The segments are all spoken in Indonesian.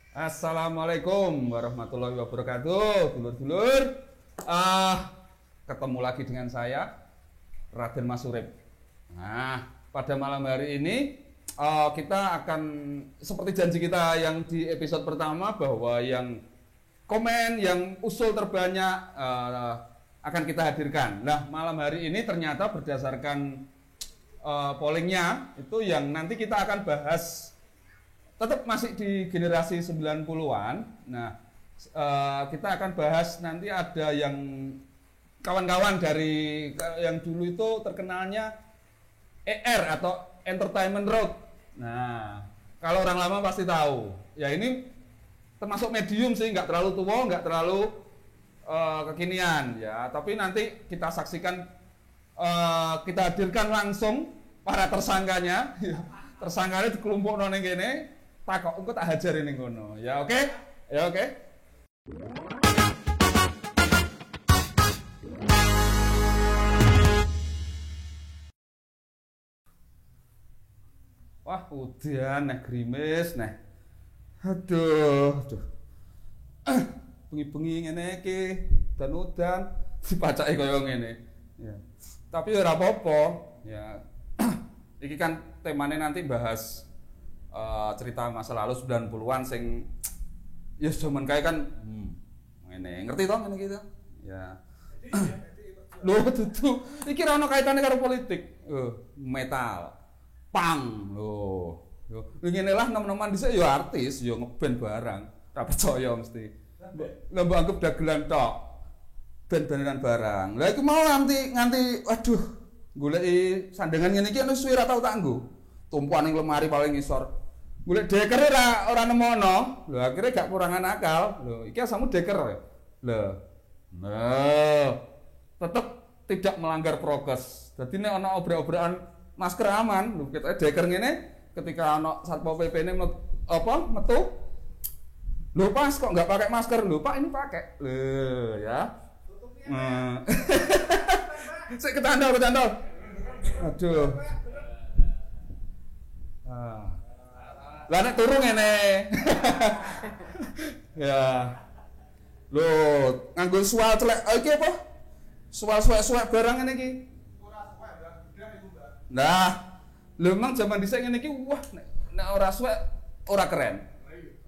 Assalamualaikum warahmatullahi wabarakatuh, dulur-dulur. Ketemu lagi dengan saya, Raden Mas Urip. Nah, pada malam hari ini kita akan seperti janji kita yang di episode pertama bahwa yang komen, yang usul terbanyak akan kita hadirkan. Nah, malam hari ini ternyata berdasarkan pollingnya itu yang nanti kita akan bahas tetap masih di generasi 90-an. Nah, kita akan bahas nanti ada yang kawan-kawan dari yang dulu itu terkenalnya ER atau Entertainment Road. Nah, kalau orang lama pasti tahu. Ya ini termasuk medium sih, nggak terlalu tua, nggak terlalu kekinian ya. Tapi nanti kita saksikan, kita hadirkan langsung para tersangkanya. Tersangkanya dikelompok noneng gini. Tak kok tak hajarin ning kono. Ya oke? Ya oke. Wah, udan nek grimis nek. Aduh. Bengi-bengi ngene iki, udan dipacake kaya ngene. Ya. Tapi ora apa-apa, ya. Iki kan temane nanti bahas cerita masa lalu 90-an sing ya zaman kae kan ngene. Ngerti toh ngene iki to? Ya. Lho dudu. Iki ora ono kaitane karo politik. Metal. Pang lho. Yo ngene lah nom-noman dhisik yo artis, yo ngeband barang. Ora percaya mesti. Lah mbok anggap dagelan tok. Band-bandan barang. Lah iku mau nganti waduh, goleki sandangan ngene iki wis suwe ra tau tak nggo. Tumpuan ning lemari paling ngisor. Golek deker ora nemono. Lho akhirnya gak kurangan akal. Lho iki asamu deker. Lho. Nah, tetep tidak melanggar prokes. Dadi nek ana obrak-obrakan masker aman. Lho kita deker ngene ketika ana Satpol PP ne metu. Lho pas kok enggak pakai masker. Lho Pak ini pakai. Lho ya. Sik ketandol. Aduh. Lah nek turu ngene. Ya. Lho, nganggo sual celek iki apa? Sual suwek barang ngene iki. Ora suwek, gedang iku, Mbak. Nah, lho memang zaman dhisik ngene iki wah nek ora suwek ora keren.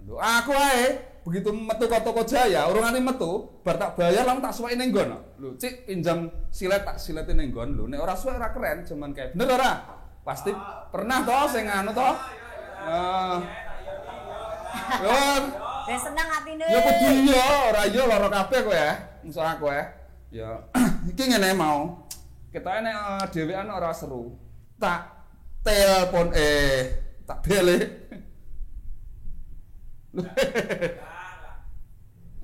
Lho, aku ae begitu metu ke Toko Jaya, urung nganti metu, bar tak bayar langsung tak suweki ning nggon. Lho, Cik pinjam silet tak sileti ning nggon. Lho, nek ora suwek ora keren zaman kae. Bener ora? Pasti pernah toh sing anu toh. Ben seneng atine. Ya kudu ya, ora yo lara kabeh kowe ya. Musuh aku ya. Ya iki ngene mau. Ketoke nek dhewean ora seru. Tak telepon tak bele.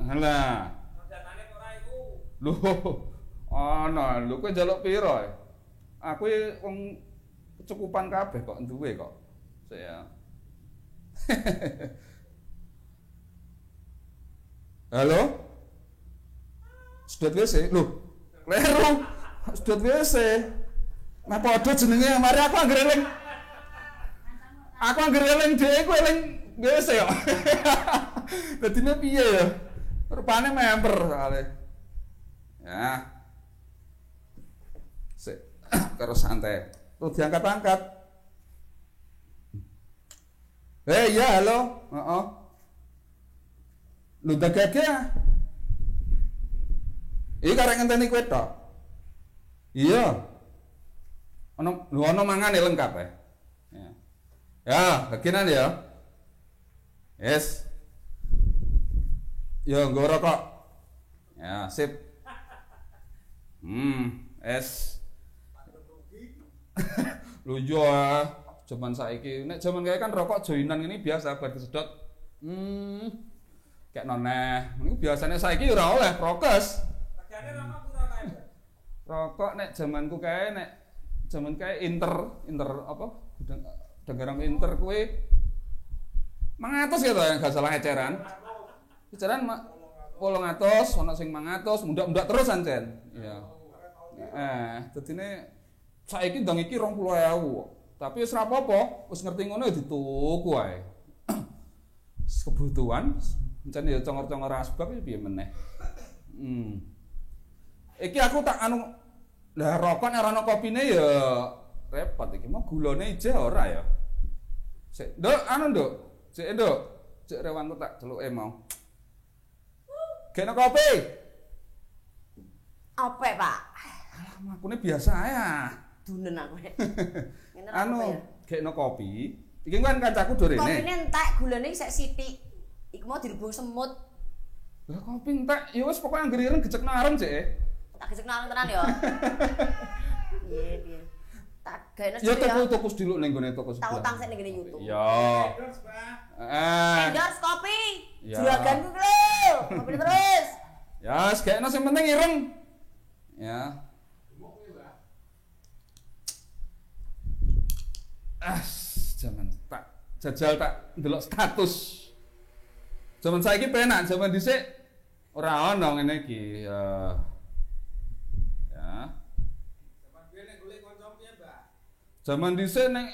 Alah. Janane ora iku. Lho. Ana, lho kowe njaluk piro? Aku wong kecukupan kabeh kok duwe kok. Saya. Halo? Sedot WC? Loh, kleru. Sedot WC. Nah padha jenenge, mari aku anggere eling. Aku anggere eling dhewe kowe eling WC kok. Dadine piye ya? Rupane member soalé. Ya. Sik, karo santai. Tuh diangkat-angkat. Ya halo. Heeh. Lu dagage ya? Iki karek ngenteni kowe tok. Iya. Ono mangane lengkap ya. Ya, bagian ya. Yes. Yo nggo rokok. Ya, sip. Es. Lu yo zaman saiki nek zaman kae kan rokok joinan ini biasa bar disedot. Kayak noneh. Niku biasane saiki ora oleh prokes. Regane rokok pura kae. Rokok nek zamanku kae nek zaman kae inter apa? Dengarang inter kuwi 500 gitu ya enggak salah eceran. Eceran 800, ana sing 500, mundak-mundak terus ancen. Iya. Dadine saiki ndang iki 20.000. Tapi wis ora apa-apa, wis ngerti ngono ya dituku wae. kebutuhan encen ya congor-congor asbak ya piye meneh. Iki aku tak anu lah rokok nek ora ana kopine ya repot iki. Mau gulane ije ora ya. Sik, Nduk, anu Nduk. Sik, Nduk. Cek rewangku tak celuke mau. Kena kopi. Apa, Pak? Alah, makune biasa ya. Dunen aku. Anu, kena kopi. Iki kan kancaku do rene. Kopine entek, gulane sik sithik. Iku mau dirubung semut. Lah kopi entek, ya wis pokoke anggere ireng gecek nareng, Cek. Tak gecek nang tenan ya. Piye. Tak gaene ya tuku sediluk ning gone toko sebelah. Tak utang sik ning ngene YouTube. Ya. Endorse kopi. Ya. Juraganku ku lho. Kopi terus. Ya, sekene sing penting ireng. Ya. Jaman tak jajal tak ndelok status. Jaman saiki penak, jaman dhisik ora ono ngene iki. Ya. Jaman dhewe nek golek kanca piye, Mbak? Jaman dhisik nek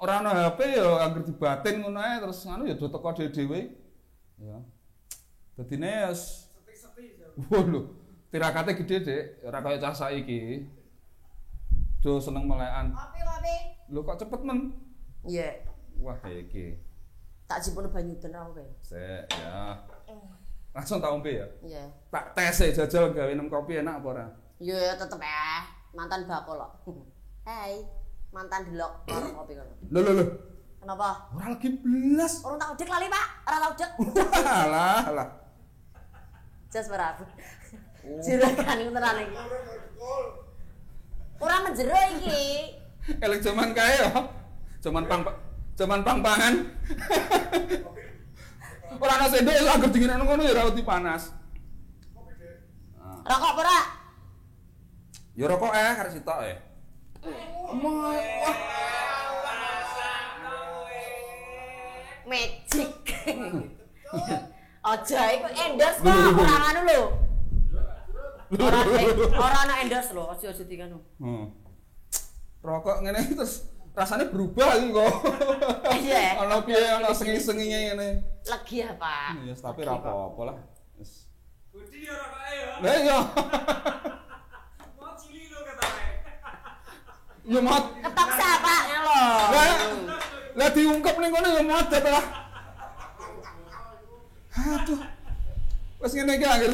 ora ono HP ya anggere dibatin ngono ae terus anu ya do teko dhewe-dhewe. Ya. Dadine ya sepi-sepi. Waduh, tirakate gede, Dik. Ora kaya cah saiki. Do seneng melekan. Kopi. Lho kok cepet men? Iya. Wah, iki. Tak jipun banyu den aku kae. Sik, ya. Langsung tak ombe ya? Iya. Tak tes jajal gawe 6 kopi enak apa ora? Iya, tetep mantan bakul kok. Hai, mantan delok warung kopi kono. Lho. Kenapa? Ora lagi blas. Urung tak udek lali, Pak. Ora tak udek. Alah. Jas ora. Juragan iku tenan iki. Ora menjero iki. Elek jaman kae ya. Jaman pang-pangan. Ora ana sendok lho anggere dingin ngono ya ora wedi panas. Rokok apa ora? Ya rokok karek sitok Magic. Aja iku endorse kok ora ngono lho. Ora ana endorse lho, aja dikanu. Rokok ngene terus rasanya berubah iki kok. Iya. Ana piye ana sengi-senginge ngene. Legi ya, Pak. Iya, tapi ora apa-apa lah. Wis. Budi ya rokoke ya. Lah iya. Mau cili lho katane. Ya mat. Ketok siapa lho. Lah diungkep ning kono ya modet lah. Aduh. Wis ngene iki akhir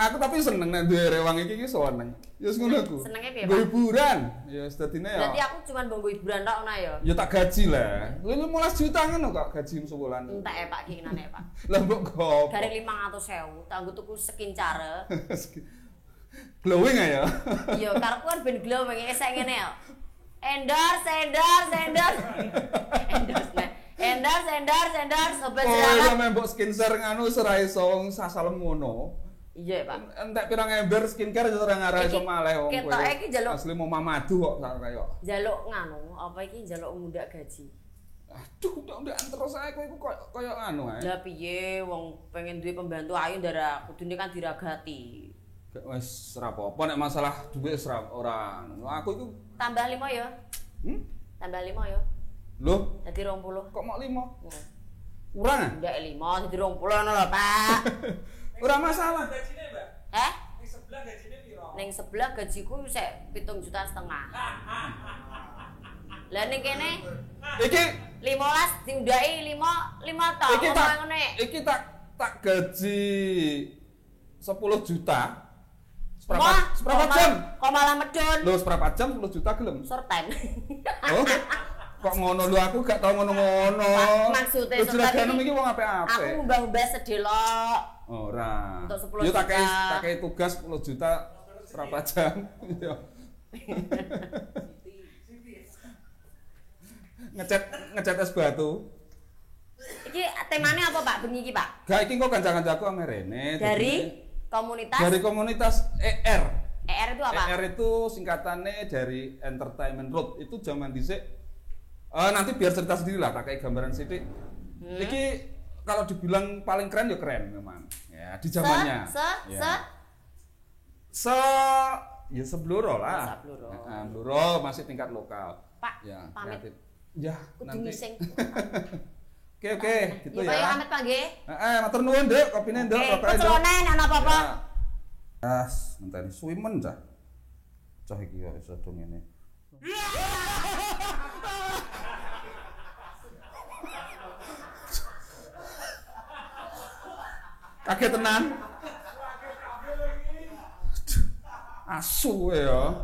aku tapi seneng nek duwe rewang iki seneng. Ya wis ngono aku. Senenge piye, Pak? Hiburan. Ya sedine ya. Berarti aku cuma mbok hiburan tok ana ya. Ya tak gaji lah. 15 juta ngono kok gaji sebulan. Entek ya, Pak, keinginane, Pak. Lah mbok gopo. Dari 500.000, tak nggo tuku skin care. Glowing ya. Iya, karepku kan ben glowing esek ngene ya. Endorse. Endorse obat Oh, jerawat. ya mbok skincare nganu wis ora iso wong sasalem ngono. Iya, Pak. Entek pirang ember skincare ora ngara iso maleh wong. Ketok iki njaluk asli mau mamadu kok kaya. njaluk nganu, apa iki njaluk mundak gaji. Aduh, ndak terus ae kowe iku koyo anu ae. Lah piye wong pengen duwe pembantu ayu ndara kudune kan diragati. Gak wis ora apa-apa nek masalah duit ora anu. Aku iku Tambah 5 ya. Tambah 5 ya. lho, Dadi 20. kok mau 5? Kurang? Ndak 5, dadi 20 ngono lho, Pak. Ora masalah. Gajine, Mbak. Heh? Ning sebelah gajine piro? Ning sebelah gajiku sik 7,5 juta. Lah ning kene Iki 15 diundai 5 tok. iki tak ngene. iki tak gaji 10 juta. Wah, Seberapa jam? Kok malah medun. Lho, seberapa jam 10 juta gelem? Short time. Oh. Kok ngono lho aku gak tau ngono-ngono. Maksudnya short time seperti iki wong apik-apik. Aku mbah-mbah sedelok. Ora. Untuk 10 yo tak juta. kei tugas 10 juta berapa jam. Yo. ngecat es batu. Iki temane apa, Pak? Bengi iki, Pak? Gak iki kok kanca-kancaku ame rene. Dari komunitas ER. ER itu apa? ER itu singkatannya dari Entertainment Road. Itu zaman dhisik nanti biar cerita sendiri lah, tak kayak gambaran sithik. Iki kalau dibilang paling keren ya keren memang. Ya, di zamannya. Ya sebluro lah. Bluro masih tingkat lokal. Pak, Ya, pamit. kreatif. Ya, Kudu nanti. ngising. Oke, gitu Ya, Pak ya. Amit Pak nggih. Matur nuwun, Nduk, kopine Nduk, Oke, rokoknya, Nduk. kecelonen ana apa-apa. Ngenteni suwimen cah. Cah iki kok iso do ngene. Kaget tenan. Asu ya.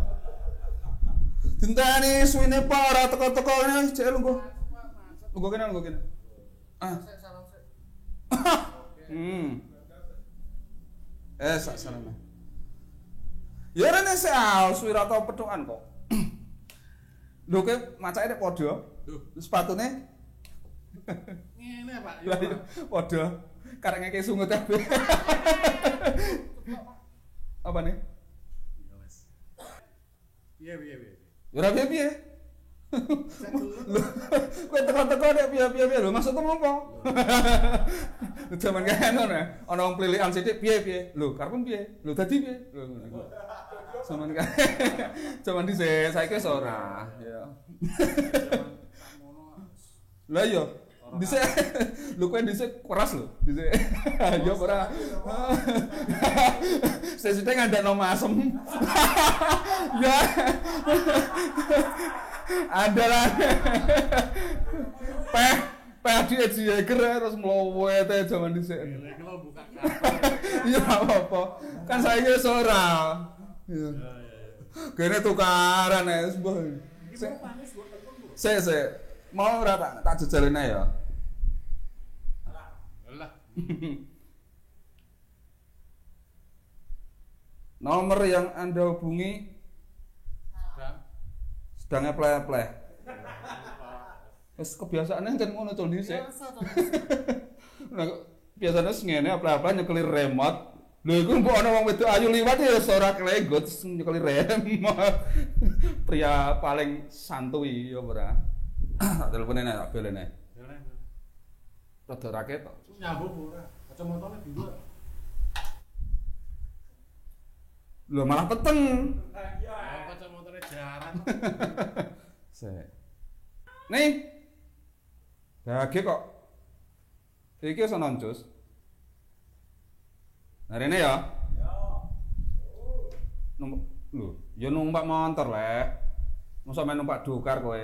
Dinteni suwine apa ora teko-teko ngene jek lungguh. Lungguh kene. Sak sarana. Ya rene sal suwi ra tau pethukan kok. Lho ke macake nek padha. Sepatune Ngene Pak. lah iya padha. Karek ngeke sungut kabeh. Apa nih? Ya wis. Piye. Ya ora piye-piye. Kowe teko-teko nek piye-piye lho maksudmu ngopo? Jaman kene ngono ana wong plilikan sithik piye-piye. Lho karepmu piye? Lho dadi piye? Lho ngono iku. Jaman dhisik saiki wis ora ya. Lah iya dhisik lho kowe dhisik keras lho dhisik. Ya ora. Sesite ngandakno masem. Ya. Andalan. Peh di Jager terus mlowete jaman dhisik. Iki lho buka kabar. Iya apa-apa. Kan saiki wis ora. Iya. Kene tukaran wis mbah. Sik. Mau ora tak jejalene ya. Lah. Nomor yang Anda hubungi sedang pleh-pleh. Wis kebiasaane kan ngono to dhisik. Nah, biasane ngene pleh-pleh nyekeli remote. Lho iku mbok ana wong wedok ayu liwat ya ora kelegot nyekeli remote. Pria paling santuy ya ora. Tak telepone nek tak belene. Rada raket to. Nyambung ora. Kacamatane dua. Lho malah peteng. Ya kacamatane jaran. Sik. Nih. Dage kok. Iki wis ana Cus. Nah rene ya. Lho, ya numpak motor le. Mosok men numpak dokar kowe.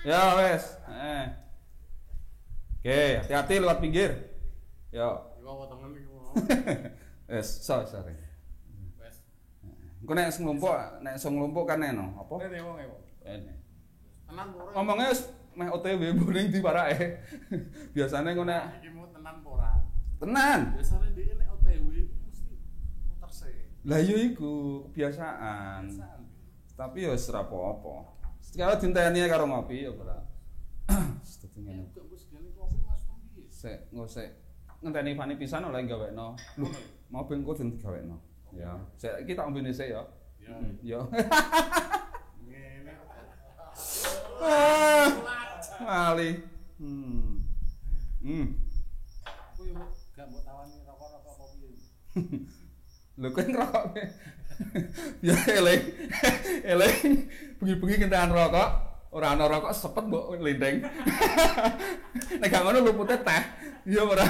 Ya wes. Oke, hati-hati lewat pinggir. Yo. Iku potongan iki mau. Wes, sorry. Wes. Engko nek nglumpuk kan eno, apa? Rene wong e wong. Ene. Tenan ora. Ngomongnya wis meh OTW boning di parake. Biasane ngono nek Iki mau tenan ora. tenan. Biasane dhek nek OTW iku mesti muter sik. Lah yo iku kebiasaan. Tapi ya wis ora apa-apa. Sekali dinteni karo ngopi ya ora. Dadi ngene. Kok wis gene kopi Mas piye? Sik, ngosek ngenteni Fani pisan oleh gawekno. Lho, mau ben kok den digawekno. Ya, sik iki tak ombene sik ya. Ya. Ya. Ngene. Mali. Kuwi gak mbok tawani rokok-rokok apa piye? Lho kowe ngerokok. Ya eleng. Bengi-bengi kentekan rokok, ora ana rokok sepet mbok lindeng. Nek gak ngono lupute teh. Ya ora.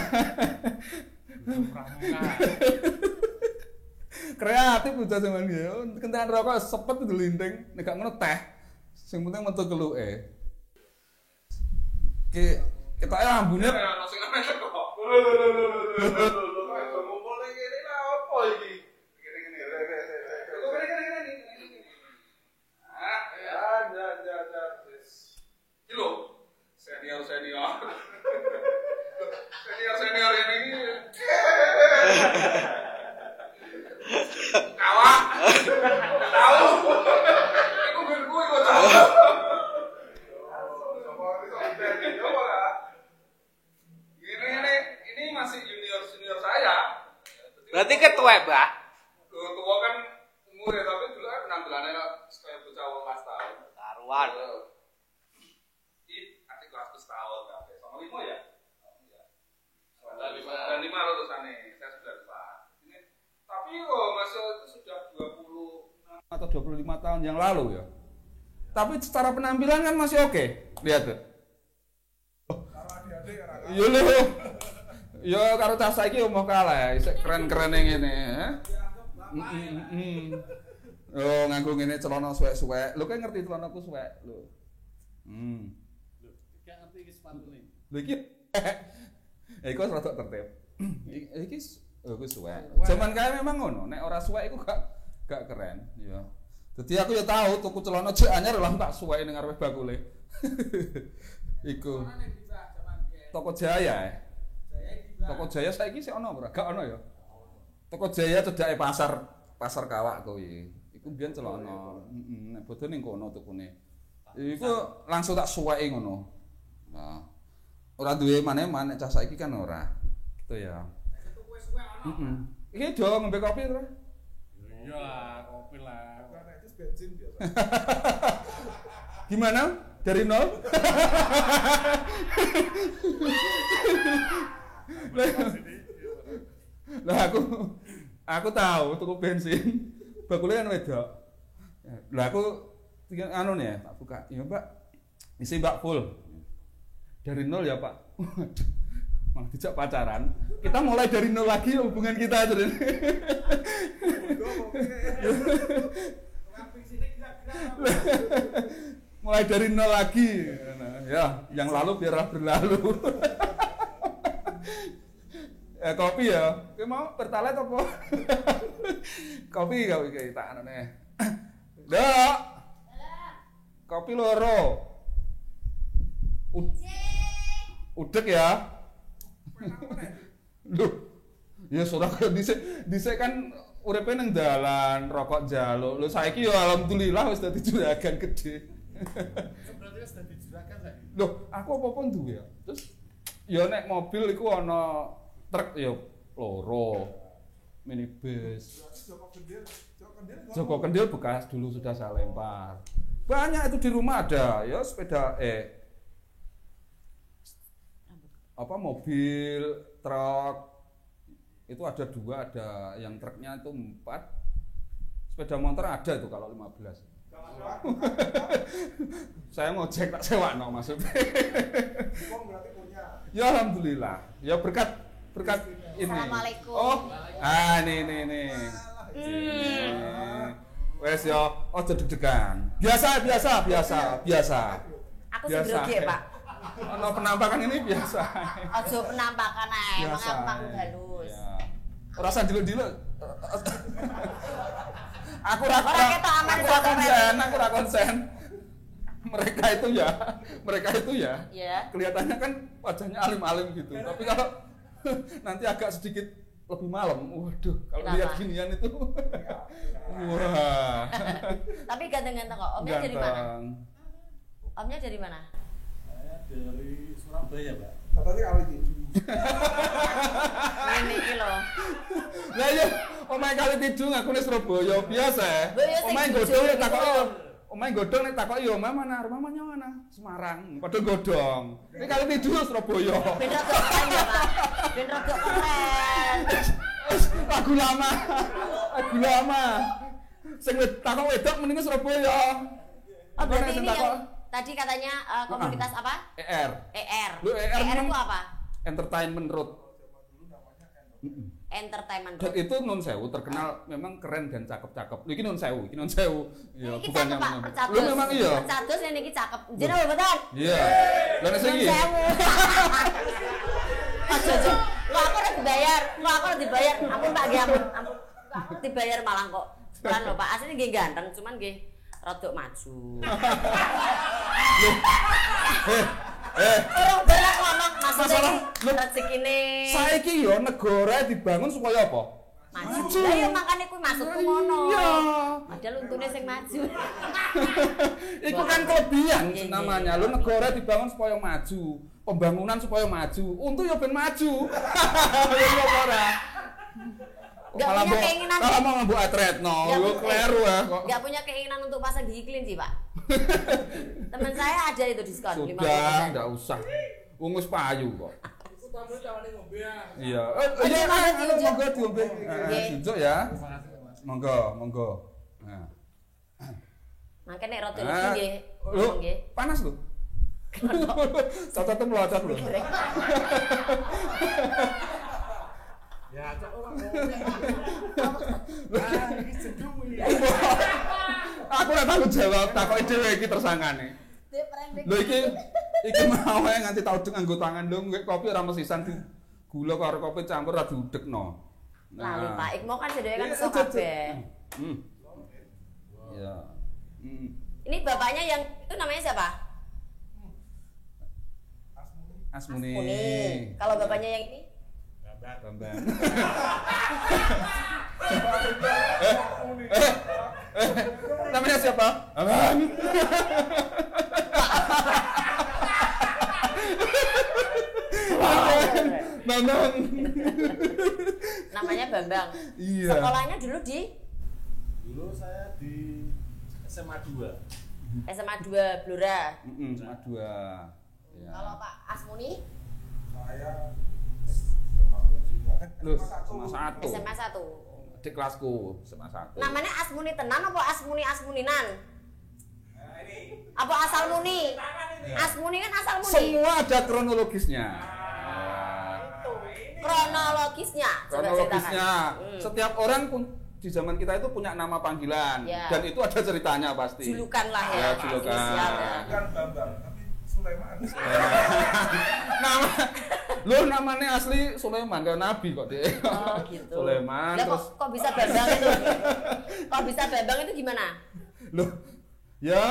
Kreatif bocah zaman dia. Kentekan rokok sepet lindeng, nek gak ngono teh. Sing penting metu keluke. Kita ya ambune ana sing ana kok. Ngumpul ning kene lha opo iki? Gini. Iki lho, senior. Senior ini. Kawan. Tahu. Iku ben kok tahu. Ini masih junior saya. Berarti ketua, Mbah. Tua kan umurnya tapi dulu kan penampilannya kayak bocah 18 tahun. Karuan. Ini adik kelas tahun kan. Sama 5 ya? Dan 5 lulusannya. Saya 94. Ini tapi kok masa itu sudah 20 atau 25 tahun yang lalu ya. Tapi secara penampilan kan masih oke. Lihat tuh. Yo lho. Yo karo cah saiki omah kalah, isih keren-kerene ngene, ha. Oh, nganggo ngene celana suwek-suwek. Lho kowe ngerti celanaku suwek, lho. Lho, gak ngerti iki sepatune. Lho iki iku rada tertib. Iki aku suwek. Zaman kae memang ngono, nek ora suwek iku gak keren, ya. Dadi aku ya tahu tuku celana jek anyar lah tak suwek ning ngarepe bakule. Iku. Toko Jaya. Toko Jaya saiki sik ana ora? Gak ana ya. Toko Jaya cedake pasar Kawak kuwi. Iku mbiyen celana. Nek bodho ning kono tukune. Iku langsung tak suweki ngono. Nah. Ora duwe maneman nek cah saiki kan ora. Gitu ya. Iki do ngombe kopi ora? Iya lah, kopi lah. Karena itu bensin biasa. Gimana? Dari nol? Lah aku tahu tuku bensin. Bakule kan wedok. Lah aku tinggal anu nih, tak buka. Iya, Mbak. Isi Mbak full. Dari nol ya, Pak. Malah dijak pacaran. Kita mulai dari nol lagi hubungan kita jadi. Mulai dari nol lagi. Ya, yang lalu biarlah berlalu. Kopi ya. Kowe mau pertalite apa? Kopi tak anane. Dok. Kopi loro. Udek ya. Loh. Ya ora kaya dhisik kan uripe nang dalan, rokok njaluk. Lho saiki ya alhamdulillah wis dadi juragan gede. Berarti wis dadi juragan saiki. Loh, aku apa-apa duwe ya. Terus ya nek mobil iku ana truk ya loro. Minibus. Joko Kendil bekas dulu sudah saya lempar. Banyak itu di rumah ada ya sepeda apa mobil, truk itu ada 2, ada yang truknya itu 4. Sepeda motor ada itu kalau 15. Saya mau cek tak sewakno maksudnya. Berarti punya. Ya alhamdulillah. Ya berkat ini. Assalamualaikum. Oh, nih. Wes ya, ojo deg-degan. Biasa. Aku sing grogi, Pak. Ono penampakan ini biasa. Ojo penampakan ae, emang aku panggung halus. Ya. Ora usah diluk-diluk. Aku ora konsen. Mereka itu ya. Iya. Kelihatannya kan wajahnya alim-alim gitu. Tapi kalau nanti agak sedikit lebih malam, waduh, kalau Kenapa? lihat ginian itu, wah. Tapi ganteng-ganteng kok. Omnya dari mana? Ganteng. Omnya dari mana? Saya dari Surabaya, Pak. Katanya kali itu. Ini iki lho. Lah iya, omahe kali tidung aku ning Surabaya biasa. Lho, ya sing Omahe jujur godhong nek iku. takoki. Omahe godhong nek takoki yo mana? Rumahnya mana? Semarang. Padha godhong. Ini kali tidung Surabaya. Ben rada keren ya, Pak. Ben rada keren. Lagu lama. Sing takok wedok mending Surabaya. Oh, berarti Sing ini takok yang tadi katanya komunitas apa? ER. ER. Lu ER ER memang- itu apa? Entertainment Road. Entertainment Dan Group. itu Nun Sewu terkenal memang keren dan cakep-cakep. Lho iki Nun Sewu. Ya, Iki bukan cakep, yang Pak, mana. percatus. Lu memang iya. Percatus yang iki cakep. Jenenge betul. Iya. Lah nek sing Nun iki. sewu. Aja. Kok aku ora dibayar. Ampun Pak nggih ampun. Aku dibayar malah kok. Bukan lho Pak, asline nggih ganteng, cuman nggih rodok maju. Orang berak ngomong maksudnya Masalah, iki lho. rezekine Saiki yo negara dibangun supaya apa? maju. Lah ya makane kuwi maksudku ngono. Iya. Padahal untune sing maju. Iku kan kelebihan Iya, iya, namanya. iya. Lu negara dibangun supaya maju, pembangunan supaya maju. Untuk yo ben maju. Ya ora. Nggak punya keinginan. Kalau mau mbok atretno, yo kleru ya kok. Enggak punya keinginan untuk pasang di iklim sih, Pak. Teman saya ada itu diskon 50%. Sudah, enggak usah. Ungus payu kok. Aku tamu tawane ngombe ya. Iya. Iya, Mas, diunjuk. Monggo diombe. Nggih. Diunjuk ya. Terima kasih, Mas. Monggo. Nah. Mangke nek rada lebih nggih. Lho, Nggih. panas lho. Cocok tuh melocot loh. Ya, cok orang ngomongnya. Ah, ini jedung ini. Aku ora tanggung jawab takoki dhewe iki tersangkane. Lho iki mau ae nganti tau nganggo tangan lho nggih kopi ora mesisan di gula karo kopi campur ora diudekno. Lalu Pak Ikmo kan sedaya kan iso kabeh. Ya. Ini bapaknya yang itu namanya siapa? Asmuni. Kalau bapaknya yang ini? Bambang. Namanya siapa? Bambang. Bambang. Namanya Bambang. Iya. Sekolahnya dulu di Dulu saya di SMA 2. SMA 2 Blora. SMA 2. Ya. Kalau Pak Asmuni Saya Loh, SMA 1. SMA 1. Di kelasku SMA 1. Namanya Asmuni tenan apa Asmuninan? Apa asal muni? Asmuni kan asal muni. Semua ada kronologisnya. Kronologisnya. Coba Kronologisnya. ceritakan. Setiap orang pun di zaman kita itu punya nama panggilan Ya. dan itu ada ceritanya pasti. Julukan lah ya. Ya, julukan. Inisial ya. bukan Bambang, tapi Sulaiman. Nama lu namanya asli Sulaiman kan nabi kok deh. Oh gitu. Sulaiman Lah terus kok bisa Bambang itu? Kok bisa Bambang itu gimana? loh ya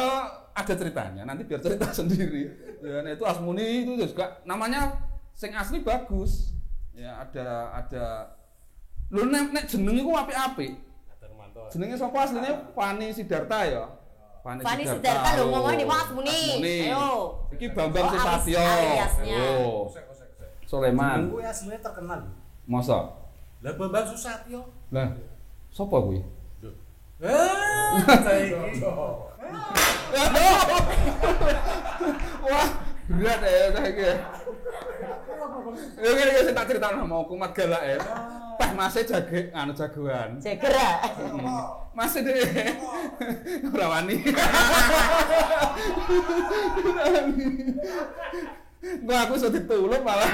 ada ceritanya nanti biar cerita sendiri. Ya nah, itu Asmuni itu juga namanya sing asli bagus. Ya ada lu nek jeneng iku apik-apik. Darmanto. Jenenge sapa asline Fani Sidarta ya. Fani Sidarta lho ngomongin di Asmuni. Ayo. Iki Bambang Oh, Susatyo. aliasnya. Oh. Sulaiman. Gue aslinya terkenal. Masa? Lah Bambang Susatyo. Lah, sapa kuwi? Wah, berat ya saiki. Ya ngene iki sing tak critakno mau kumat galak ya. Pas masih jagoan. Jegera. Masih deh. Ora wani. Gua aku iso ditulung malah.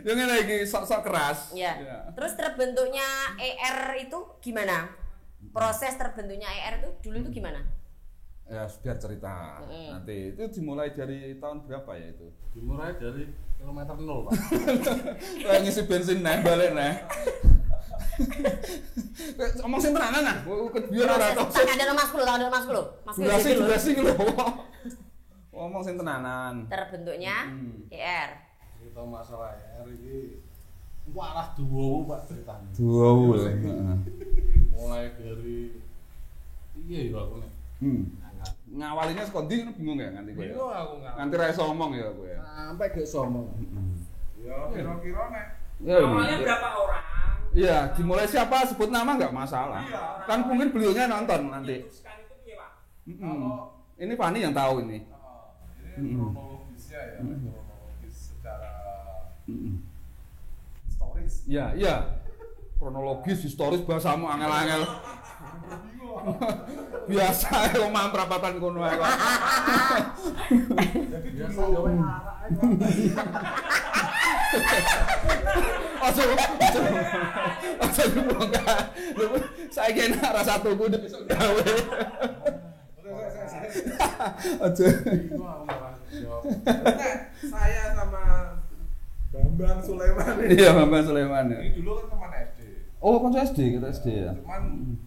Yang ngene iki sok-sok keras. Ya. Terus terbentuknya ER itu gimana? Proses terbentuknya ER itu dulu itu gimana? Ya, biar cerita. Nanti itu dimulai dari tahun berapa ya itu? Dimulai dari kilometer 0, Pak. Kayak ngisi bensin nah, balik nah. Ngomong sing tenanan nah, biar ora tau. Tanggal Mas 10, tanggal Mas 10. Durasi lho. Ngomong sing tenanan. Terbentuknya ER. Cerita masalah R ini walah duwowo Pak ceritanya. Duwowo. Mulai dari iya ya aku nih. Ngawalinya sekondi bingung ya nganti kowe. Bingung aku nggak. Nganti ra iso omong ya kowe. Sampai gak somong. Ya, kira-kira nek Ya, Awalnya berapa orang? iya, dimulai siapa sebut nama nggak masalah. Kan mungkin beliaunya nonton nanti. Kan itu piye, Pak? Ini Fani yang tahu ini. ini kronologisnya ya, kronologis secara historis. Iya. Kronologis, historis, bahasamu angel-angel. Biasa ya omah perapatan kono ae kok. Jadi Biasa dulu gawe arak ae. Ojo dibongkar. Saiki enak rasa tuku besok gawe. Ojo. Bingung aku nggak jawab. Nek saya sama Bambang Sulaiman Iya, Bambang Sulaiman ya. ini dulu kan teman SD. Oh, kan SD, kita SD ya. Cuman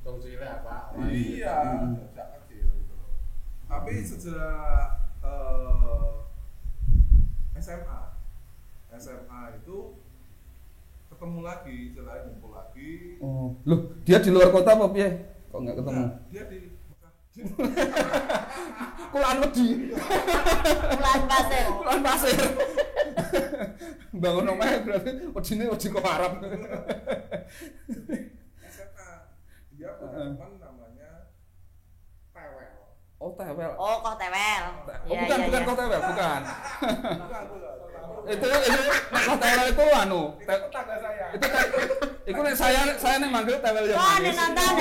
Tong cilik apa? iya, sejak kecil gitu loh. Tapi sejak SMA itu ketemu lagi, istilahnya ngumpul lagi. Oh, loh, dia di luar kota apa piye? Kok enggak ketemu? Nah, dia di Mekah. Kulaan wedi. Bulan pasir. Kulaan pasir. Bangun omahe berarti wedine wedi kok Arab. SMA dia punya teman namanya Tewel. Oh, Tewel. Oh, kok tewel. Oh, bukan kok Tewel, bukan. Itu kok Tewel itu anu. Itu tetangga saya. Itu nek saya nek manggil Tewel yang Oh, ada manis. nonton.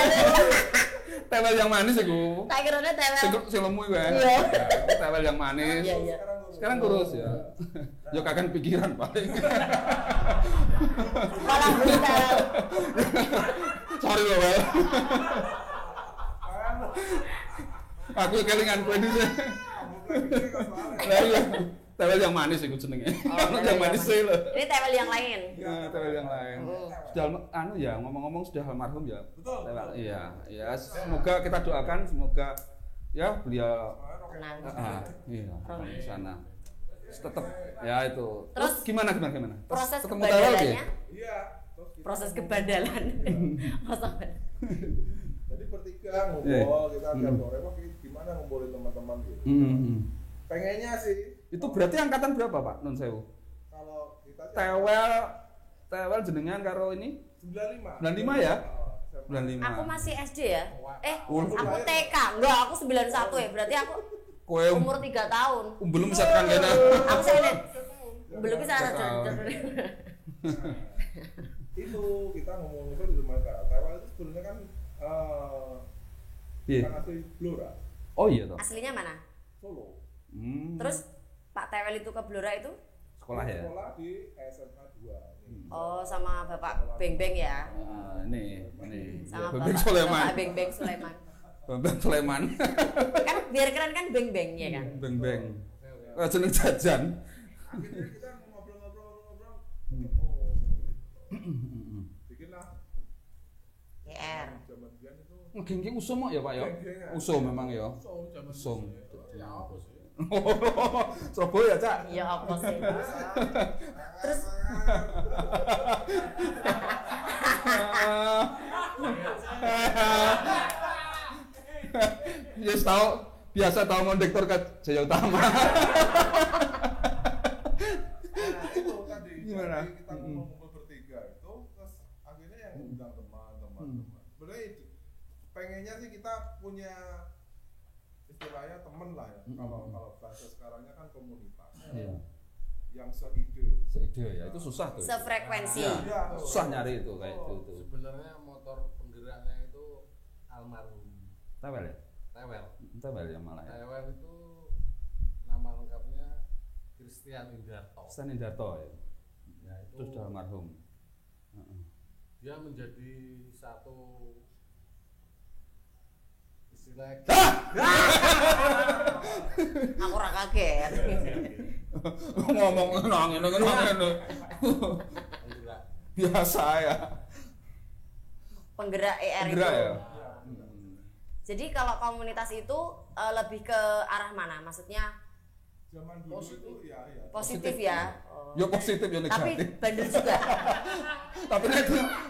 Tewel yang manis iku. Tak kirane tewel. Sing lemu iku ya. Iya. Tewel yang manis. Iya, iya. Sekarang kurus ya. Ya kakan pikiran paling. Malah tewel. Sorry loh, Wel. Aku kelingan kowe dhisik. Lah iya. Tewel yang manis iku jenenge. tewel Yang manis sih lho. Ini tewel yang lain. Tewel yang lain. Sudah ya ngomong-ngomong sudah almarhum ya. Betul. Tewel. Iya, ya semoga kita doakan semoga ya beliau Tenang. iya di sana. Tetap ya itu. Terus gimana? Proses ketemu Tewel kebandalannya, Iya. Terus kita- proses kebandalan. Masa Jadi bertiga ngumpul, kita tiap sore wah gimana ngumpulin teman-teman gitu. Pengennya sih Itu berarti angkatan berapa, Pak? Nun sewu. kalau kita sih Tewel jenengan karo ini 95. 95 ya? SMA. 95. aku masih SD ya? Oh, Aku TK. Enggak, aku 91 ya. Berarti aku Kowe umur 3 tahun. belum bisa tekan kene. Aku saya belum bisa ada Itu kita ngomong-ngomong di rumah Tewel itu sebenarnya kan Iya. bukan asli Blora, Oh iya toh. Aslinya mana? Solo. Terus Pak Tewel itu ke Blora itu? Sekolah ya. Sekolah di SMA 2. Oh, sama Bapak Beng Beng ya. Ini. Sama Bebek Bapak Sulaiman. Beng Beng Sulaiman. Bebek Sulaiman. Kan biar keren kan Beng Beng ya kan. Beng. Jeneng jajan. Akhirnya kita ngobrol-ngobrol. Bikinlah GR. zaman biyen itu Geng-geng usum kok ya, Pak ya. Usum memang ya. Usum. Ya apa sih? Surabaya, Cak. Ya apa sih? Terus Yes, biasa tahu kondektor ke Jaya Utama. itu tadi Gimana? jadi kita ngumpul bertiga itu terus akhirnya yang undang teman-teman. Sebenarnya pengennya sih kita punya istilahnya temen lah ya. Kalau bahasa sekarangnya kan komunitas. Iya. Yang seide. Seide ya, itu susah tuh. sefrekuensi. Iya. Susah nyari itu kayak itu. Sebenarnya motor penggeraknya itu almarhum Tewel ya? Tewel. Tewel ya malah ya. Tewel itu nama lengkapnya Christian Indarto. Stan Indarto ya. Ya, Itu sudah almarhum. Dia menjadi satu istilah Aku ora kaget. Ngomong ngene penggerak. Biasa ya. Penggerak ER itu. Gerak ya. Jadi kalau komunitas itu lebih ke arah mana? Maksudnya Zaman dulu itu ya. positif ya. Oh. Ya positif ya Tapi negatif. bandel juga. Tapi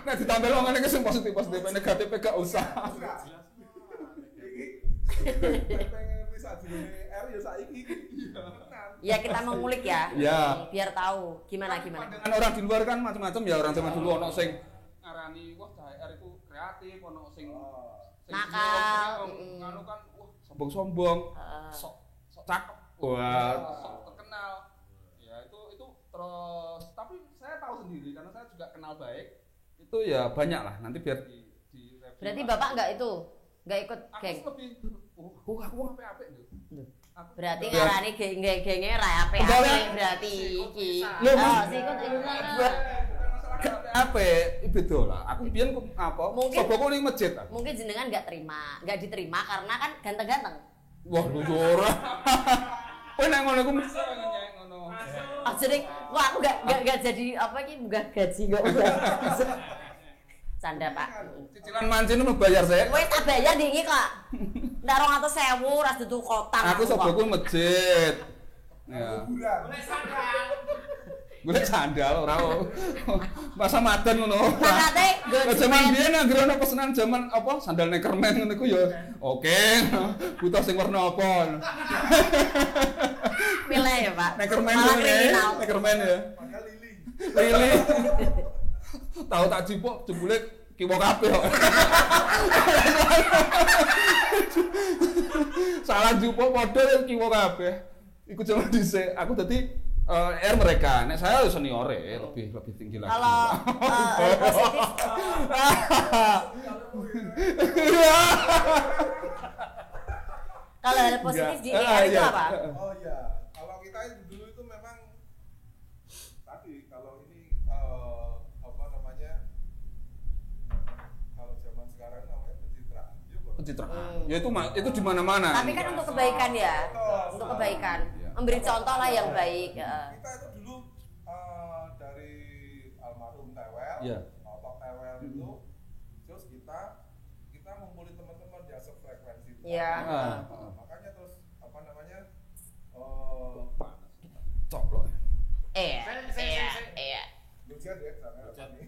nek ditambah lo ngene ki sing positif negatif gak usah. Pengen bisa jenenge R ya saiki. Ya kita mengulik ya. Ya. Biar tahu gimana. Pandangan orang di luar kan macam-macam ya, orang zaman dulu ono sing ngarani wah HR itu kreatif, ono sing Nakal, anu kan wah sombong-sombong, sok cakep, wah sok terkenal. Ya itu terus tapi saya tahu sendiri karena saya juga kenal baik. Itu ya banyak lah nanti biar di review. Berarti Bapak enggak ikut aku geng. lebih aku apik-apik lho. Aku Berarti udah- ngarani geng-genge ra apik berarti iki. Loh, Oh, sikut apa beda lah aku biyen apa Mungkin- soboku ning masjid ah. mungkin jenengan enggak diterima karena kan ganteng-ganteng. Wah lu ora kowe nek ngono iku mesti nyek ngono Oh, jadi wah aku enggak jadi apa iki munggah gaji enggak udah. Canda, Pak. cicilan mancin lu bayar saya Wes tak bayar dingi kok. Ndak 200.000 ras dudu kotang. aku kok. soboku masjid ya golek sandal ora masa madan ngono Makate nggo zaman jepen. biyen anggere ana pesenan zaman apa sandal Neckerman ngono iku ya oke butuh sing warna apa Pilih ya, Pak. Neckerman Malah ya kriminal. Neckerman ya Padahal lili. Lili. Tahu tak jipuk jebule kiwa kabeh kok. Salah jupuk padha kiwa kabeh. Iku jaman dhisik. Aku dadi mereka, nek saya senior lebih tinggi lagi. Kalau hal positif, kalau hal positif di IR itu apa? Oh iya, kalau kita dulu itu memang tadi kalau ini apa namanya, kalau zaman sekarang namanya pencitraan. Pencitraan. Ya itu di mana-mana. Tapi kan untuk kebaikan ya, untuk kebaikan, memberi contoh lah yang baik. Kita itu dulu dari almarhum Tewel, Iya. Tok Tewel itu, terus kita ngumpulin teman-teman yang sefrekuensi. Iya. Makanya terus apa namanya, Coplok. Iya. Lucian ya, sama kami.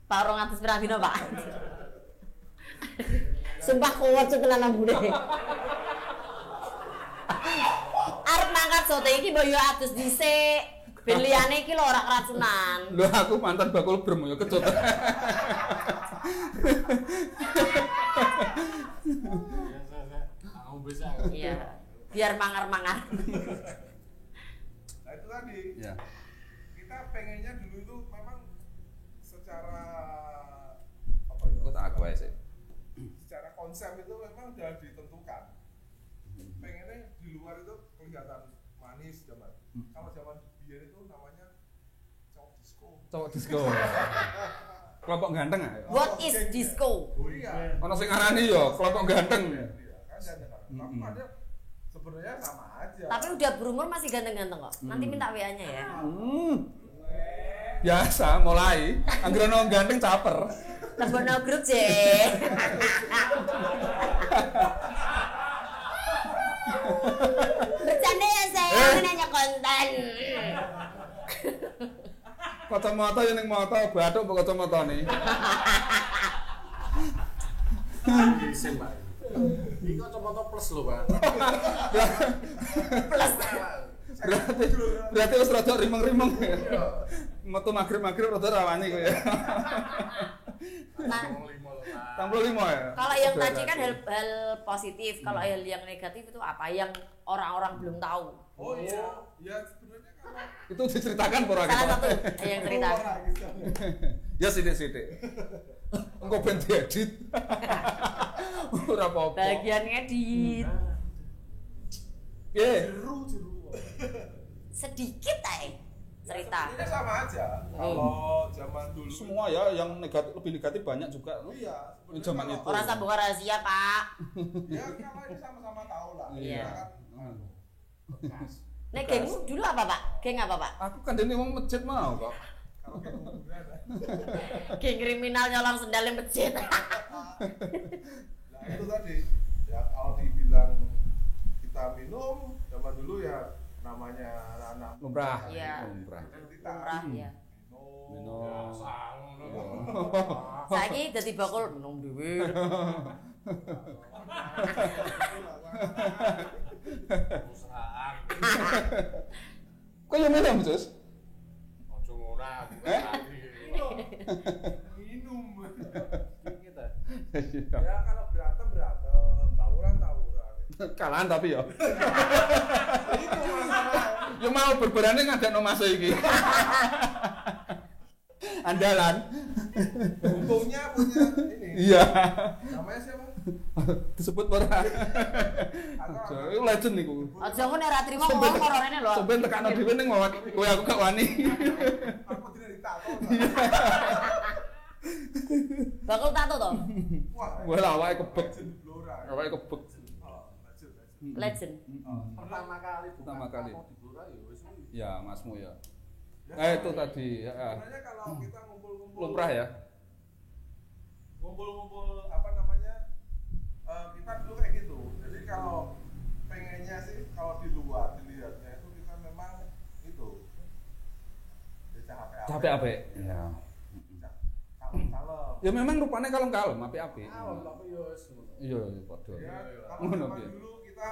Pak Rong atus pirang dino, Pak. Sumpah kuwat tenan ambune. Arep mangkat sote iki mbok yo atus dhisik. Ben liyane iki lho ora keracunan. Lho aku mantan bakul brem ya kecut. Iya. Biar mangar-mangar. Nah itu tadi. Ya. Kita pengennya dulu itu memang secara apa ya? Kok tak aku ae sih. Secara konsep itu memang sudah ditentukan. Pengennya di luar itu kelihatan manis zaman. Kalau zaman biar itu namanya cowok disco. Cowok disco. Kelompok ganteng ah. What is disco? Oh iya. Ono sing ngarani yo kelompok ganteng. Iya, kan tapi ada sebenarnya sama aja. Tapi udah berumur masih ganteng-ganteng kok. Nanti minta WA-nya ya. Biasa mulai. Anggere ono ganteng caper. Lebono grup je. Bercanda ya sayang, nanya konten. Kacamata yang ning mata bathuk kok kacamatane. Isin, Pak. Ini kacamata plus lho, Pak. Plus. Berarti wis rada rimeng-rimeng. Metu magrib-magrib rada rawani kok ya. Nah, 65 ya. kalau yang tadi kan hal positif, kalau hal yang negatif itu apa yang orang-orang belum tahu? Oh iya, ya sebenarnya kalau Itu diceritakan pura Salah satu yang cerita. Ya sithik-sithik. Engko ben diedit. Ora apa-apa. Bagian ngedit. Nggih. jeru. Sedikit aja cerita. Sebenarnya sama aja. Kalau zaman dulu Semua ya yang negatif lebih negatif banyak juga. iya, sebenarnya Zaman kalau- itu. Orang sambung rahasia, Pak. Ya kalau ini sama-sama tahu lah. Iya. Kita kan, Nek gengmu dulu apa, Pak? Geng apa, Pak? Aku kan dene wong masjid mau kok. kalau kayak kuburan. Geng kriminal nyolong sendal yang masjid. Nah itu tadi ya kalau dibilang kita minum zaman dulu ya namanya anak-anak Lumrah. Iya. Lumrah. Lumrah ya. Minum. Saiki dadi bakul minum dhewe. Perusahaan. Kok yang minum, Sus? Ojo ngora. minum. Kita. Ya kalau berantem, tawuran. Kalahan tapi ya. Itu masalah. Yo mau berberane ngadekno Mas iki. Andalan. Untungnya punya ini. Iya. Namanya siapa? Disebut ora. Atau Iku legend niku. Aja ngono ora trimo ngomong karo rene lho. Sampeyan tekano dhewe ning mawat kowe aku gak wani. aku tidak ditato. Bakul tato to? Wah. Wah lah awake kebek. Legend Blora. Awake kebek. Oh, legend. Legend. Pertama kali. Pertama kali. Di Blora ya wis. Ya, Masmu ya. Ya, Itu tadi, ya. Sebenarnya kalau kita ngumpul-ngumpul Lumrah ya. ngumpul-ngumpul apa namanya kita dulu kayak gitu. Jadi kalau pengennya sih kalau di luar dilihatnya itu kita memang itu ya Capek apik. Ya. Kalem-kalem. Ya memang rupanya kalem-kalem, apik-apik. Kalem tapi ya wis ngono. Iya, padha. Ya, kalau Ngono zaman piye? dulu kita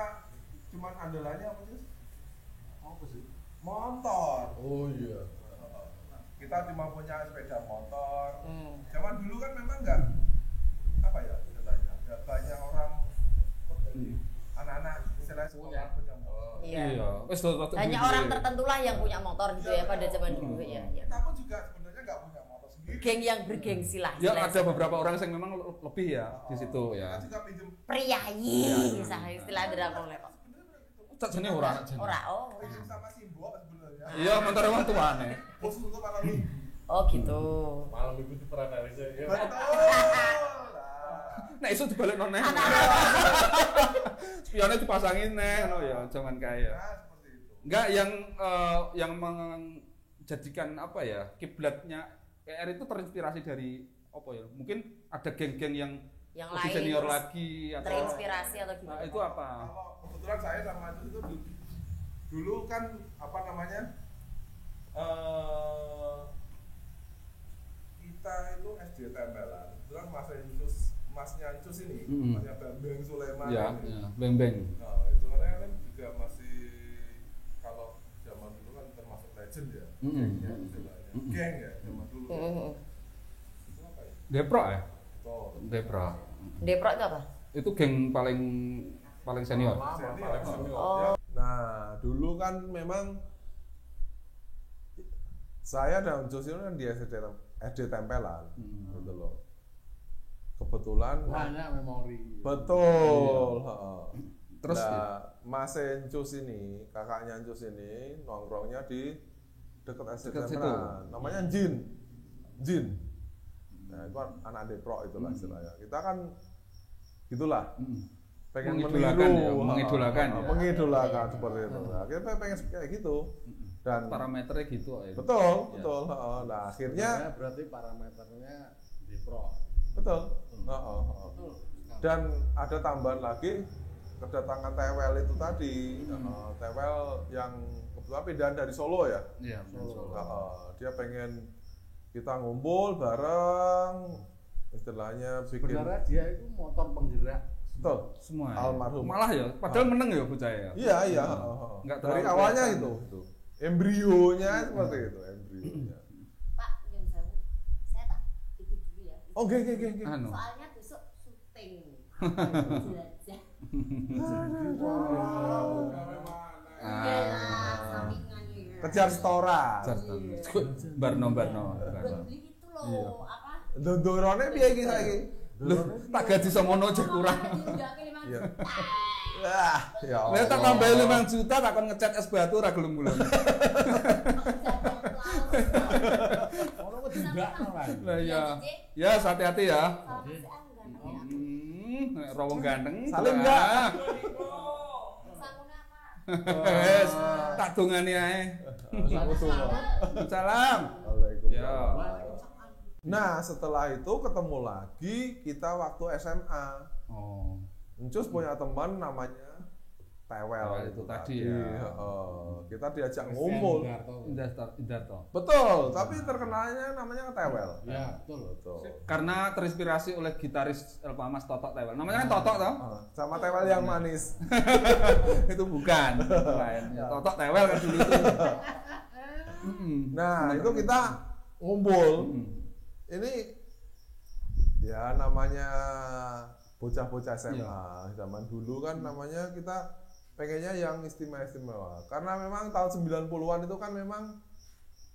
cuman andalannya apa sih? Apa sih? Motor. Oh iya. Kita cuma punya sepeda motor. Hmm. Zaman dulu kan memang nggak apa ya istilahnya nggak banyak orang anak-anak istilahnya sekolah punya motor. Iya. Wis rada Hanya gede. orang tertentulah yang punya motor gitu ya pada zaman dulu ya. Kita pun juga sebenarnya nggak punya motor sendiri. Geng yang bergengsi lah. Ya istilahnya. ada beberapa orang yang memang lebih ya di situ ya. Kita juga pinjem. Priayi, istilah Dragon Level. Cak jene ora anak jene. Ora, oh. Pinjem sama Simbo sebenarnya. Iya, motor wong tuane. Khusus untuk malam minggu. Oh gitu. Malam minggu di Pranawisa ya. Betul. Nek iso dibalik noneh. Spionnya dipasangin neh no ya, jangan kaya. Nah, seperti itu. Enggak yang menjadikan apa ya? Kiblatnya PR itu terinspirasi dari apa ya? Mungkin ada geng-geng yang Yang lebih lain senior terus lagi atau terinspirasi atau Nah, gimana? itu apa? Kalau kebetulan saya sama itu dulu kan apa namanya kita itu SD tempelan. Kebetulan masnya Incus ini, masnya Bambang Sulaiman. Ya, ini. ya, beng-beng. Nah, itu kan juga masih kalau zaman dulu kan termasuk legend ya, gengnya istilahnya. Geng ya zaman dulu. Itu apa ya? Depro ya? Betul. Depro. Depro itu apa? Itu geng paling senior. Senior. Oh. Ya. Nah, dulu kan memang saya dan Jos itu kan di SD tempelan, gitu loh. Kebetulan Banyak memori. betul. heeh. Terus Nah, Mas Encus ini, kakaknya Encus ini nongkrongnya di dekat SD Dekat tempelan. Namanya Jin. Nah, itu anak Depro itulah istilahnya. Kita kan gitulah. Pengen Mengidolakan meniru, ya, mengidolakan ya. mengidolakan seperti itu. Nah, kita pengen kayak gitu. Dan Parameternya gitu ya. betul. heeh. Nah, akhirnya Sebenarnya berarti parameternya di pro. betul. Heeh. Dan ada tambahan lagi kedatangan Tewel itu tadi. Tewel yang kebetulan pindahan dari Solo ya. Iya, Solo. Dia pengen kita ngumpul bareng, istilahnya bikin Sebenarnya dia itu motor penggerak. betul. Semua. Ya. Almarhum. Malah ya, padahal meneng ya bocah ya. Iya. Nggak Dari terlalu awalnya kelihatan. itu. Embrionya seperti itu, embrionya. Pak, yang saya tak titip dulu ya. Oh, oke. Anu. Soalnya besok syuting. Jelajah. Iya lah, sampingannya ya. Kejar setoran. Barno. Buat beli itu loh, apa? Dondorone piye iki saiki? Loh, tak gaji semono aja kurang. Iya. Wah, ya Lah tak tambahi 5 juta tak kon ngecat es batu ra gelem bulan. Ono kok dindakno lah. Lah ya. Ya, hati-hati ya. Sampun Nek rawong ganteng. Salim enggak? apa? Wes, tak dongani ae. Salam. Waalaikumsalam. Ya. Nah, setelah itu ketemu lagi kita waktu SMA. Oh. Encus punya teman namanya Tewel Tewel itu tadi ya. Kita diajak ngumpul. Indarto. Betul, tapi terkenalnya namanya Tewel. Ya, betul. Betul. Karena terinspirasi oleh gitaris Elpamas Totok Tewel. Namanya kan Totok toh? Sama Tewel yang manis. Itu bukan. Lain. Totok Tewel kan dulu itu. Nah, itu kita ngumpul. Ini ya namanya bocah-bocah SMA. Zaman dulu kan namanya kita pengennya yang istimewa-istimewa. Karena memang tahun 90-an itu kan memang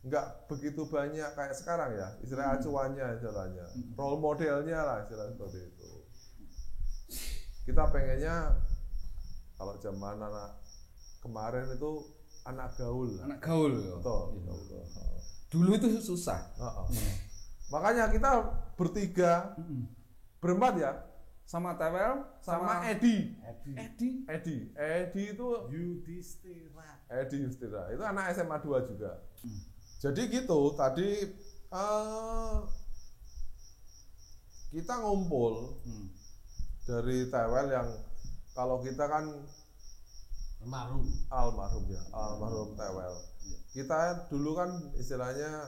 nggak begitu banyak kayak sekarang ya. Istilah acuannya istilahnya. Role modelnya lah istilah seperti itu. Kita pengennya kalau zaman anak kemarin itu anak gaul. Anak gaul. Betul. Dulu itu susah. Makanya kita bertiga, berempat ya, Sama Tewel, sama Edi. Edi. Edi itu Yudhistira. Edi Yustira. Itu anak SMA 2 juga. Jadi gitu, tadi kita ngumpul dari Tewel yang kalau kita kan almarhum ya, almarhum Tewel. Kita dulu kan istilahnya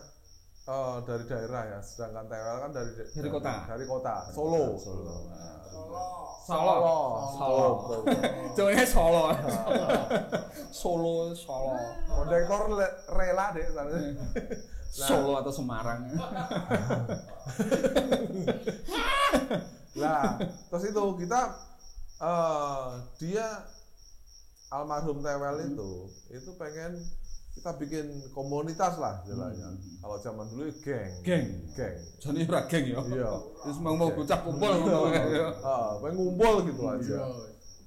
dari daerah ya, sedangkan Tewel kan dari kota. Dari kota, Solo. Solo. Jauhnya Solo. Solo. Kondektor rela deh sana. Solo atau Semarang. Nah, terus itu kita dia almarhum Tewel itu pengen kita bikin komunitas lah istilahnya. Kalau zaman dulu geng. Jadi ora geng ya. Iya. Terus mau bocah kumpul Pengen ngumpul gitu aja. Iya.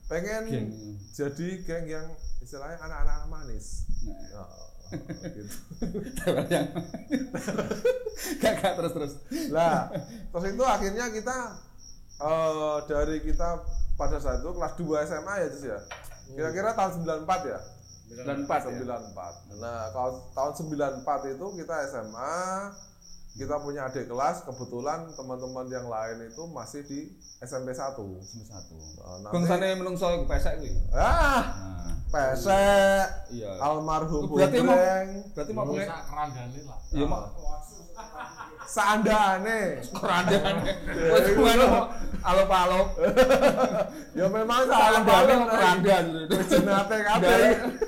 Pengen Geng. jadi geng yang istilahnya anak-anak manis. Nah. Gitu. yang gak terus. Lah, terus itu akhirnya kita dari kita pada saat itu kelas 2 SMA ya Jus ya. Kira-kira tahun 94 ya. 94. Nah, kalau tahun 94 itu kita SMA, kita punya adik kelas, kebetulan teman-teman yang lain itu masih di SMP 1. Bangsane menungso iku pesek kuwi. Pesek, Iya. almarhum Berarti mau- Bobreng, Berarti mau pengen Sak kerandane lah. iya mak seandane. kerandane. Wis ngono alop-alop. Ya memang Kerandane seandane kerandan. jenate kabeh.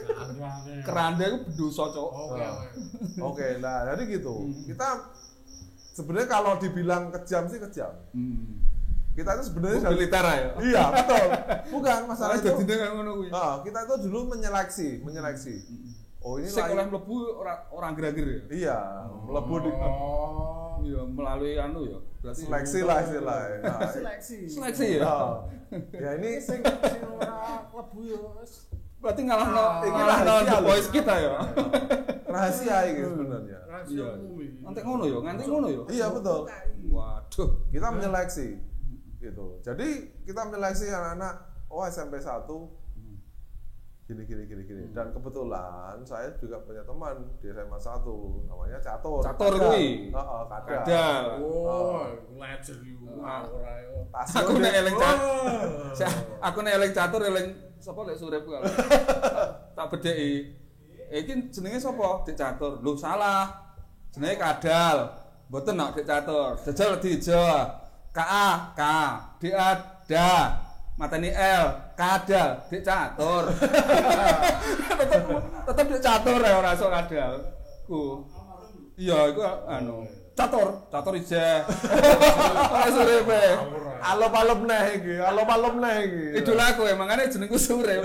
Kerandane. Keranda itu berdosa, Cok. Oke. Oke, nah jadi gitu. Kita sebenarnya kalau dibilang kejam sih kejam. Kita itu sebenarnya dari- Militer ya. Iya, betul. Bukan masalah itu. Jadi kan ngono kuwi. Kita itu dulu menyeleksi. Oh, ini Sing oleh lagi. mlebu orang geragir ya. Iya, melebu di Oh. Iya, melalui anu ya. Berarti seleksi lah istilahnya. Nah, seleksi ya. nah, ya ini Sing ora klebu yo wis Berarti ngalahno Ini ngalahno rahasia The loh. Boys kita ya. rahasia ini sebenarnya. rahasia umum iki. Nanti ngono ya, nganti ngono ya. Iya, betul. Waduh. Kita menyeleksi. Gitu. Jadi kita menyeleksi anak-anak SMP 1 gini. Dan kebetulan saya juga punya teman di SMA 1 namanya Catur. Catur Kadal. kuwi. Heeh, Kadal. Kadal. Oh, legend iku ora yo. Aku nek eling catur. Oh. Aku nek eling catur eling sapa lek surip ku. Tak bedheki. Iki jenenge sapa? Dik Catur. Lho salah. Jenenge Kadal. Mboten nak Dik Catur. Jajal di ijo. KA, K, DA, da. Mateni L, Kadal, Dik Catur. tetep Dik Catur ya ora iso Kadal. Ku. Iya, iku anu. Catur ije. Ora surepe. Alop-alop neh iki. Idolaku emangane jenengku Surep.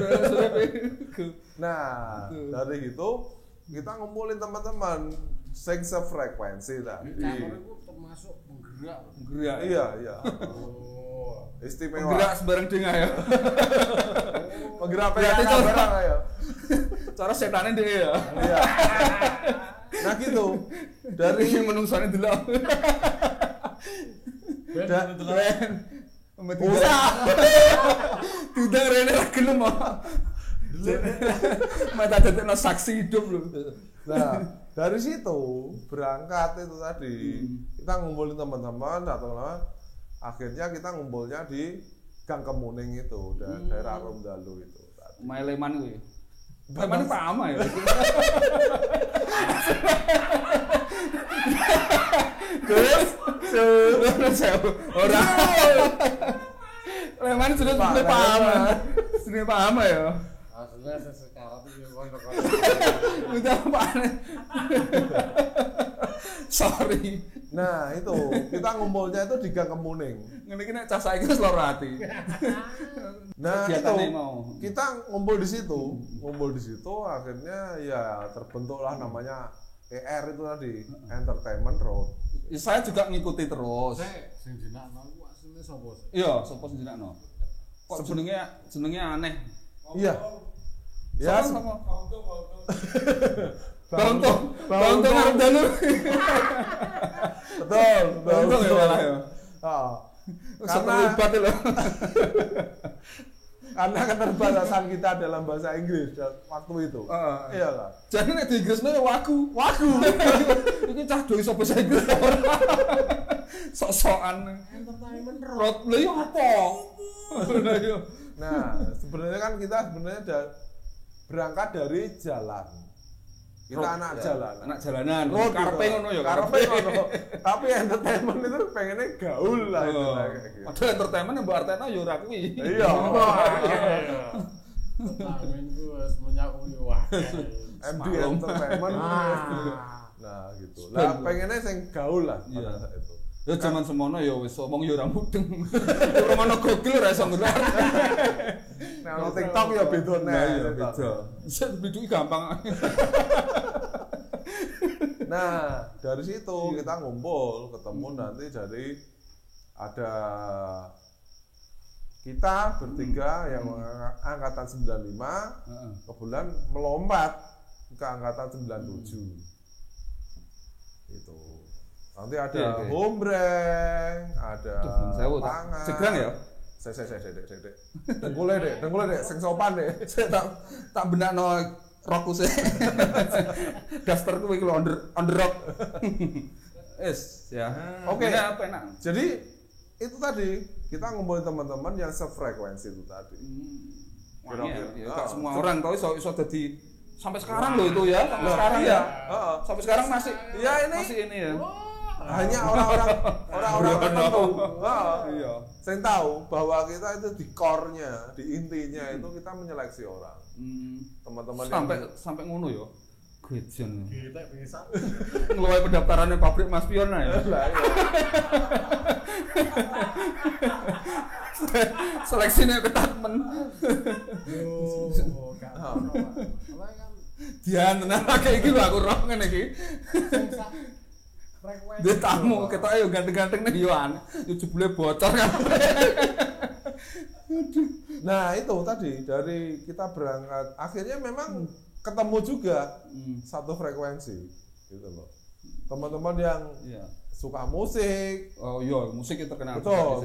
Nah, dari itu kita ngumpulin teman-teman sing sefrekuensi tadi. Catur iku termasuk penggerak. Gerak. Iya. Oh. Istimewa. Gerak sembarang dengah ya. Penggerak Berarti PKK coba. barang ayo. Cara setane dhewe ya. Iya. Nah gitu. Dari menungsane delok. Da- Keren. Usah. Tidak rene ra gelem kok. Mata dadekno saksi hidup lho. Nah, dari situ berangkat itu tadi. Kita ngumpulin teman-teman atau akhirnya kita ngumpulnya di Gang Kemuning itu, daerah Romdalu itu tadi. Mae Leman kuwi. Leman Pak Ama ya. Terus ora. Leman sudah Pak Pak Ama. Leman. Sudah Pak Ama ya. Aslinya sekarang iki kono. Udah Pak. Sorry. Nah, itu kita ngumpulnya itu di Gang Kemuning. Ngene iki nek cah saiki wis lara ati. Nah, itu Kegiatannya mau. kita ngumpul di situ akhirnya ya terbentuklah namanya ER itu tadi, Entertainment Road. Ya, saya juga ngikuti terus. Sing jenakno iku asline sapa sih? Iya, sapa sing jenakno? Kok jenenge aneh. Iya. Ya, Sapa? Bangtung arep dalu. betul. Bangtung ya malah ya. Karena Terlibat lho. karena keterbatasan kita dalam bahasa Inggris waktu itu. Iya lah. Jadi nek di Inggrisno ya wagu. Iki cah do iso bahasa Inggris ora. Sok-sokan. Entertainment Road lho ya apa? Lha yo. Nah, sebenarnya kan kita berangkat dari jalan. Kita anak jalan. Anak jalanan. Road Karepe gitu. ngono ya. Karepe ngono. Tapi entertainment itu pengennya gaul lah itu Oh. kayak gitu. Padahal entertainment yang mbok arteno ya ora kuwi. Iya. Entertainment ku wis menyakuni wae. MD Semalam. Entertainment. Nah, gitu. Lah pengennya sing gaul lah pada Iya. saat itu. Ya zaman semono ya wis omong ya ora mudeng. Ora ono Google ora iso ngelar. Nek ono TikTok ya beda Nah, nek. iya beda. Bisa biduki gampang. Nah, dari situ kita ngumpul, ketemu nanti dari ada kita bertiga yang angkatan 95 kebetulan melompat ke angkatan 97. Itu. Nanti ada hombreng, ada pangan. Segrang ya? Sedek. Dengkule dek, sing sopan dek. Saya tak benakno rokku sih. Dasterku iki lho on the rock. Ya. Oke. Apa enak? Jadi itu tadi kita ngumpulin teman-teman yang sefrekuensi itu tadi. Kira-kira. Ya, enggak semua orang tahu iso dadi sampai sekarang loh itu ya. Sampai sekarang ya. Sampai sekarang masih masih ini ya. Hanya orang-orang tertentu. Iya. Saya tahu bahwa kita itu di core-nya, di intinya itu kita menyeleksi orang. Teman-teman sampai ngono ya. Grejen. Kita bisa. Ngeluai pendaftarannya pabrik Mas Pion ya. Seleksinya ketat men. Yo, gak ono, Pak. Soalnya kan Dian tenan kayak iki lho aku roh ngene iki. frekuensi. Dia tamu ketoke yo ganteng-ganteng nih yo an. Yo jebule bocor kan. Nah, itu tadi dari kita berangkat akhirnya memang ketemu juga satu frekuensi gitu loh. Teman-teman yang suka musik, Oh iya, musik itu terkenal. betul,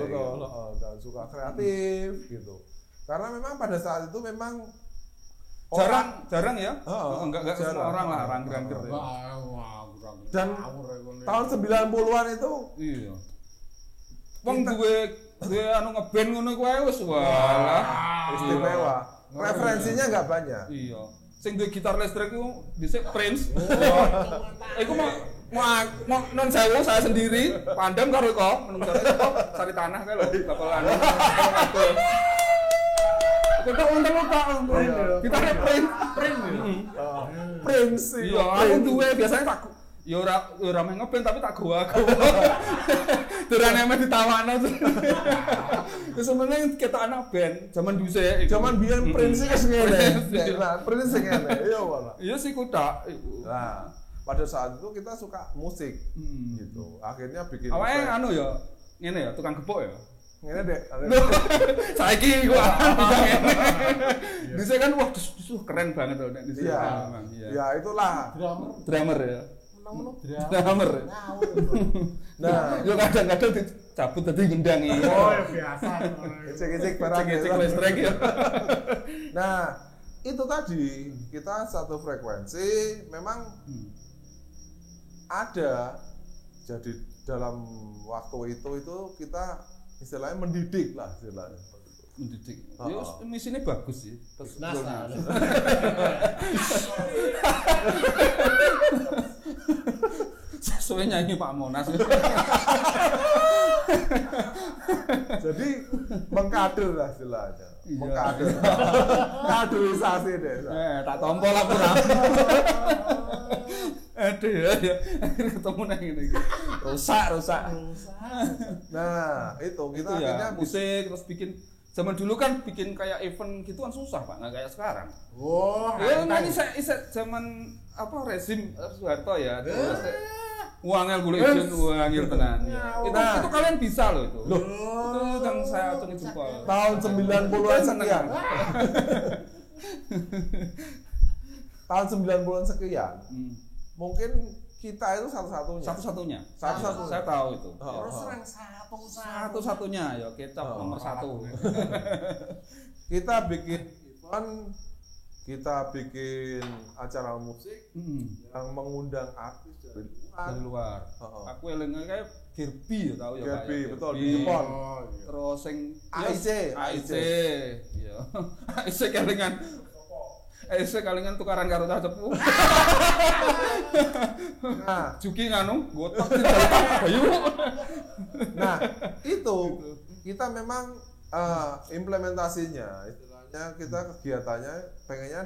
dan suka kreatif gitu. Karena memang pada saat itu memang jarang ya? Enggak semua jarang. orang lah rangkir-rangkir. Wah, kurang. Dan ngawur ya, kono. tahun 90-an itu Iya. Wong gue anu ngeband ngono kuwi wis walah istimewa. Referensinya nggak banyak. Iya. Sing duwe gitar listrik iku dhisik Prince. Iku mau non sewu saya sendiri, pandem karo kok menungso kok cari tanah kae lho, bakal anu. Kita untung lupa. Kita Prince. Prince. Iya, aku duwe biasanya tak ya ora meh ngeband tapi tak gowo. Durane meh ditawakno. Terus sebenarnya kita anak band zaman dhisik. Zaman biyen Prince wis ngene. Nah, Prince sing ngene. Iya, Pak. Iya sih kuda. Nah, pada saat itu kita suka musik gitu. Akhirnya bikin Awake band. anu ya, ngene ya, tukang gepuk ya. Ngene dek. Saiki gua bisa ngene. Dhisik kan wah keren banget loh nek dhisik. Iya. Memang, iya. Ya itulah. Drummer ya. Menang-menang Drummer. ngawur. Nah, Yo kadang-kadang dicabut dadi ngendangi. Oh, ya biasa. cek-cek barang. Cek listrik ya. Nah, itu tadi kita satu frekuensi memang ada. Jadi dalam waktu itu kita istilahnya mendidik lah istilahnya. Mendidik. Ya misinya bagus sih. Nah, Sesuai nyanyi Pak Monas. Jadi mengkader lah istilahnya. Iya. Mengkader. Kaderisasi deh. Tak tompol aku ra. Aduh ya. Ketemu nang ngene iki. Rusak. Nah, itu kita Itu ya akhirnya musik terus bikin zaman dulu kan bikin kayak event gitu kan susah Pak, nggak kayak sekarang. Wah, Ya nanti saya zaman apa rezim Soeharto ya. Terus wangel golek jen wangel tenan. Itu kalian bisa loh itu. Itu kan saya acungi jempol. tahun 90-an sekian. Tahun 90-an sekian. Mungkin kita itu satu-satunya. Satu-satunya. Satu-satunya. Saya tahu itu. terus serang Satu-satunya ya kecap nomor 1. Kita bikin event, kita bikin acara musik yang mengundang artis dari Dari luar. Aku eling kayak Gerbi ya tahu ya Pak. Gerbi, Ya, betul, Gerbi. di Jepang. Terus sing AIC. Iya. AIC kalingan. AIC kalingan tukaran karo cah cepu. Nah, Juki nganu, gotok ayo. nah itu kita memang implementasinya, istilahnya kita kegiatannya pengennya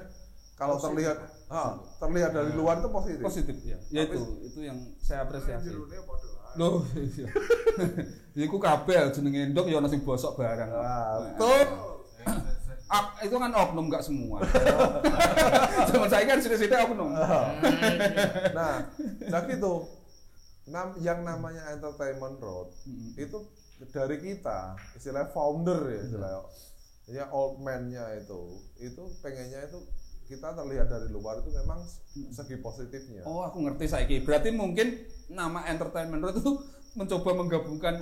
kalau terlihat dari luar itu positif. Positif ya. Ya itu yang saya apresiasi. Loh, iya. Iku kabel jenenge ndok ya ana sing bosok barang. Nah, betul. Itu kan oknum nggak semua. Zaman saya kan sidik-sidik oknum. Nah gitu. Yang namanya Entertainment Road itu dari kita, istilah founder ya, istilahnya old man-nya itu pengennya itu kita terlihat dari luar itu memang segi positifnya. Oh, aku ngerti saiki. Berarti mungkin nama Entertainment Road itu mencoba menggabungkan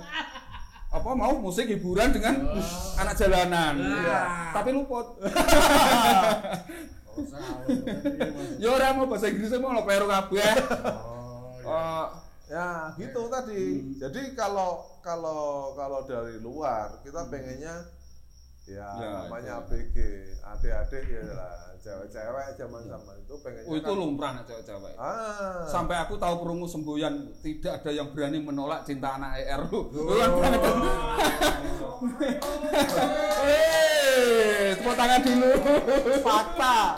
mau musik hiburan dengan anak jalanan. Tapi luput. Ya ora mau bahasa Inggrisnya mau lo peru kabeh. Ya gitu tadi. Jadi kalau dari luar kita pengennya namanya ABG, adik-adik ya lah, cewek-cewek zaman itu pengennya. Oh, itu lumrah nek cewek-cewek. Sampai aku tahu perungu semboyan tidak ada yang berani menolak cinta anak ER lu. Tepuk tangan dulu.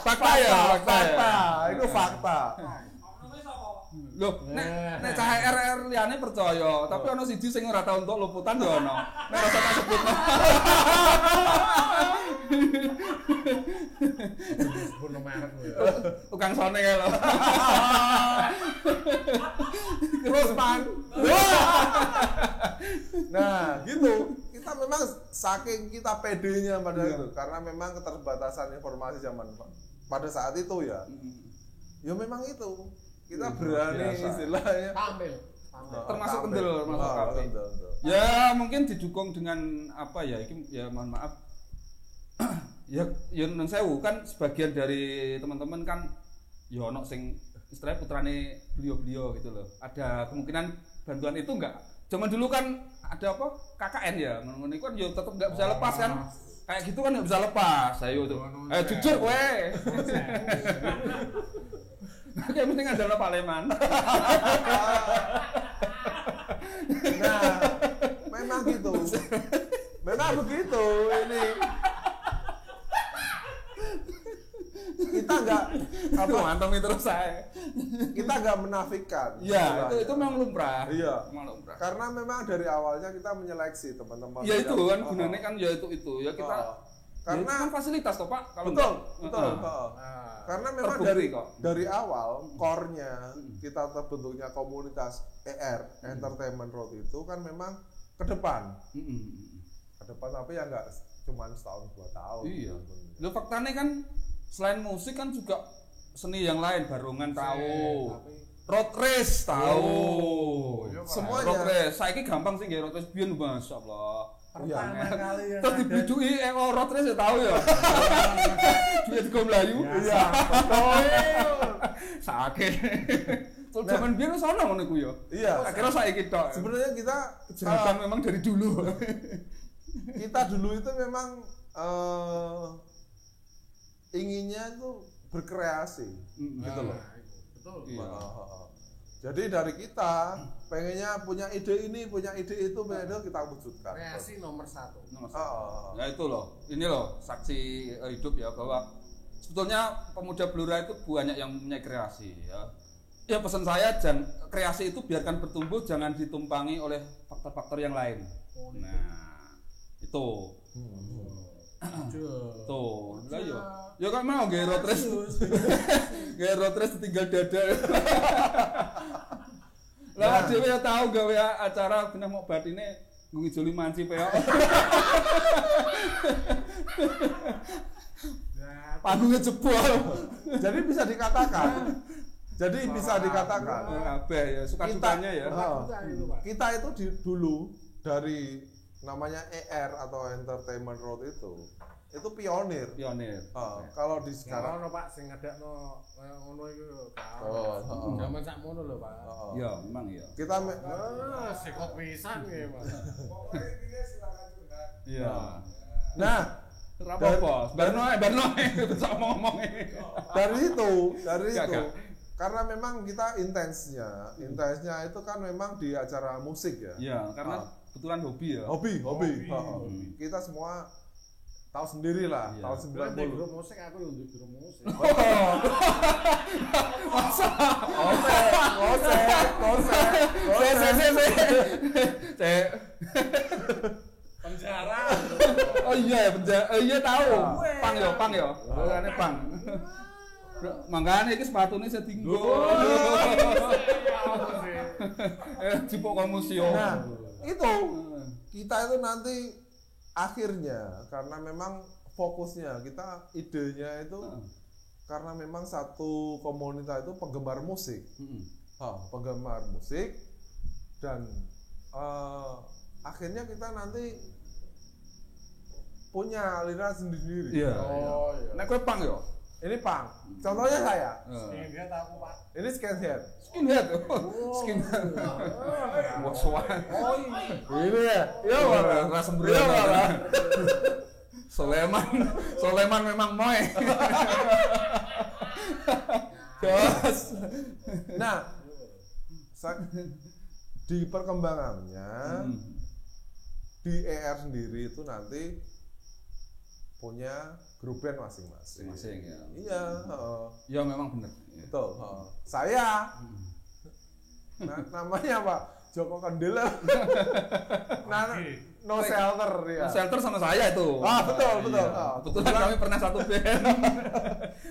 Fakta ya. Itu fakta. Loh, nek cah RR liyane percaya, tapi ana siji sing ora tau entuk luputan ya ana. Nek rasa tak sebut. Sebut merek lho. Tukang sone kae lho. Terus pan. Nah, gitu. Kita memang saking kita pedenya pada itu karena memang keterbatasan informasi zaman pada saat itu ya. Ya memang itu. Kita berani istilahnya tampil. Termasuk kendel, termasuk kabeh. Ya mungkin didukung dengan apa ya? Iki ya mohon maaf. ya nun sewu kan sebagian dari teman-teman kan ya ono sing istilahnya putrane beliau-beliau gitu loh. Ada kemungkinan bantuan itu enggak? Zaman dulu kan ada apa? KKN ya. Ngono kan ya tetap enggak bisa lepas kan. Kayak gitu kan enggak bisa lepas. Ayo tuh. Jujur kowe. Kayak penting adalah Paleman. Nah, memang gitu. Memang begitu ini. Kita enggak mantangi terus saya. Kita enggak menafikan. Iya, itu memang lumrah. Iya. Memang lumrah. Karena memang dari awalnya kita menyeleksi teman-teman. Ya itu kan gunanya kan ya itu. Ya kita karena ya, itu kan fasilitas toh Pak. Kalau betul. Karena memang dari awal core-nya kita terbentuknya komunitas ER Entertainment Road itu kan memang ke depan. Ke depan tapi ya enggak cuma setahun 2 tahun. Iya. Lo faktanya kan selain musik kan juga seni yang lain, barongan tahu. Road race tahu. Semuanya. Road race. Saiki gampang sih nggih road race biyen masyaallah. Pertama kali yang terus dibidui road race ya tahu ya. Duit go mlayu. Iya. Sakit. Terus zaman biyen wis ana ngono iku ya. Iya. Akhirnya saiki tok. Sebenarnya kita kejahatan memang dari dulu. Kita dulu itu memang inginnya itu berkreasi gitu loh. Betul. Iya. Jadi dari kita pengennya punya ide ini, punya ide itu, kita wujudkan. Kreasi nomor 1. Ya itu loh, ini loh saksi hidup ya bahwa sebetulnya pemuda Blora itu banyak yang punya kreasi ya. Ya pesan saya kreasi itu biarkan bertumbuh, jangan ditumpangi oleh faktor-faktor yang lain. Nah, itu. Tuh, lah yo. Ya kan mau nggih road race. Nggih road race tinggal dada. Lah dhewe ya tau gawe acara bener mau batine ngijoli manci peok. Panggungnya jebol. Jadi bisa dikatakan. Kabeh ya suka-sukanya ya. Kita itu dulu dari namanya ER atau Entertainment Road itu pionir. Kalau di sekarang ono Pak sing ngedakno kaya ngono iku lho, Pak. Zaman sak mono lho, Pak. Ya, memang ya. Kita sekop pisan nggih, Pak. Iya. Nah, ora apa-apa. Barno bisa ngomong. Dari itu. Karena memang kita intensnya itu kan memang di acara musik ya. Iya, karena kebetulan hobi ya. Hobi. Kita semua tahu sendiri lah, iya. Tahun 90. Di grup musik aku yo di grup musik. Ngosek. Penjara. Oh iya Iya tahu. Pang yo. Ini pang. Makanya ini sepatunya saya tinggal. Cipok ke museum. Nah, itu kita itu nanti akhirnya karena memang fokusnya kita idenya itu karena memang satu komunitas itu penggemar musik. Penggemar musik dan akhirnya kita nanti punya aliran sendiri. Iya. Iya. Nek kowe pang yo. Ini pang. Contohnya saya. Skinhead aku Pak. Ini skinhead. Skinhead. Skinhead. Musuhan. Ini ya. Iya, Pak. Ras sembrono. Soleman memang moe. Gas. Nah, di perkembangannya di ER sendiri itu nanti punya grup band masing-masing. Ya. Iya, Ya memang benar. betul. Saya, namanya Pak Joko Kendela, No Shelter ya. Shelter sama saya itu. Betul. Iya. Kebetulan kami pernah satu band.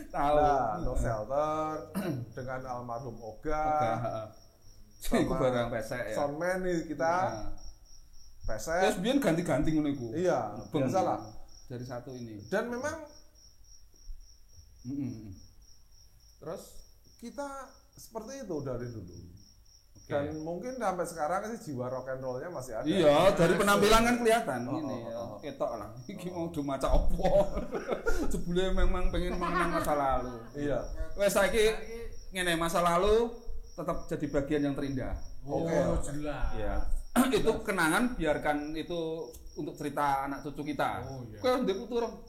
Tahu. Nah, No Shelter dengan almarhum Oga. Iku barang pesek ya. Soundman nih kita. Pesek. Terus biyen ganti-ganti ngono iku. Iya, biasalah. Dari satu ini. Dan memang Terus kita seperti itu dari dulu. Dan mungkin sampai sekarang sih jiwa rock and roll-nya masih ada. iya, dari penampilan kan kelihatan ini ya. Ketok lah. Iki mau do maca opo. Jebule memang pengen mengenang masa lalu. Iya. Wes saiki ngene masa lalu tetap jadi bagian yang terindah. Oke. Jelas. Ya. Itu kenangan biarkan itu untuk cerita anak cucu kita. Kowe ndek putu rong.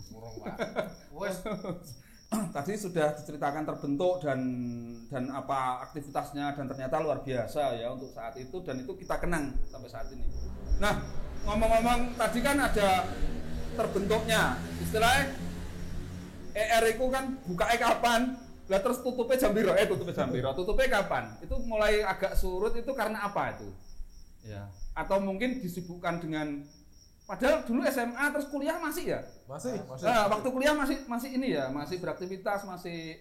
Murung Pak. Wes Tadi sudah diceritakan terbentuk dan apa aktivitasnya dan ternyata luar biasa ya untuk saat itu dan itu kita kenang sampai saat ini. Nah, ngomong-ngomong tadi kan ada terbentuknya istilahnya ER itu kan bukanya kapan? Lah terus tutupnya jam piro? Tutupnya kapan? Itu mulai agak surut itu karena apa itu? Ya. Atau mungkin disibukkan dengan padahal dulu SMA terus kuliah masih ya? Masih. Nah, waktu kuliah masih ini ya, masih beraktivitas, masih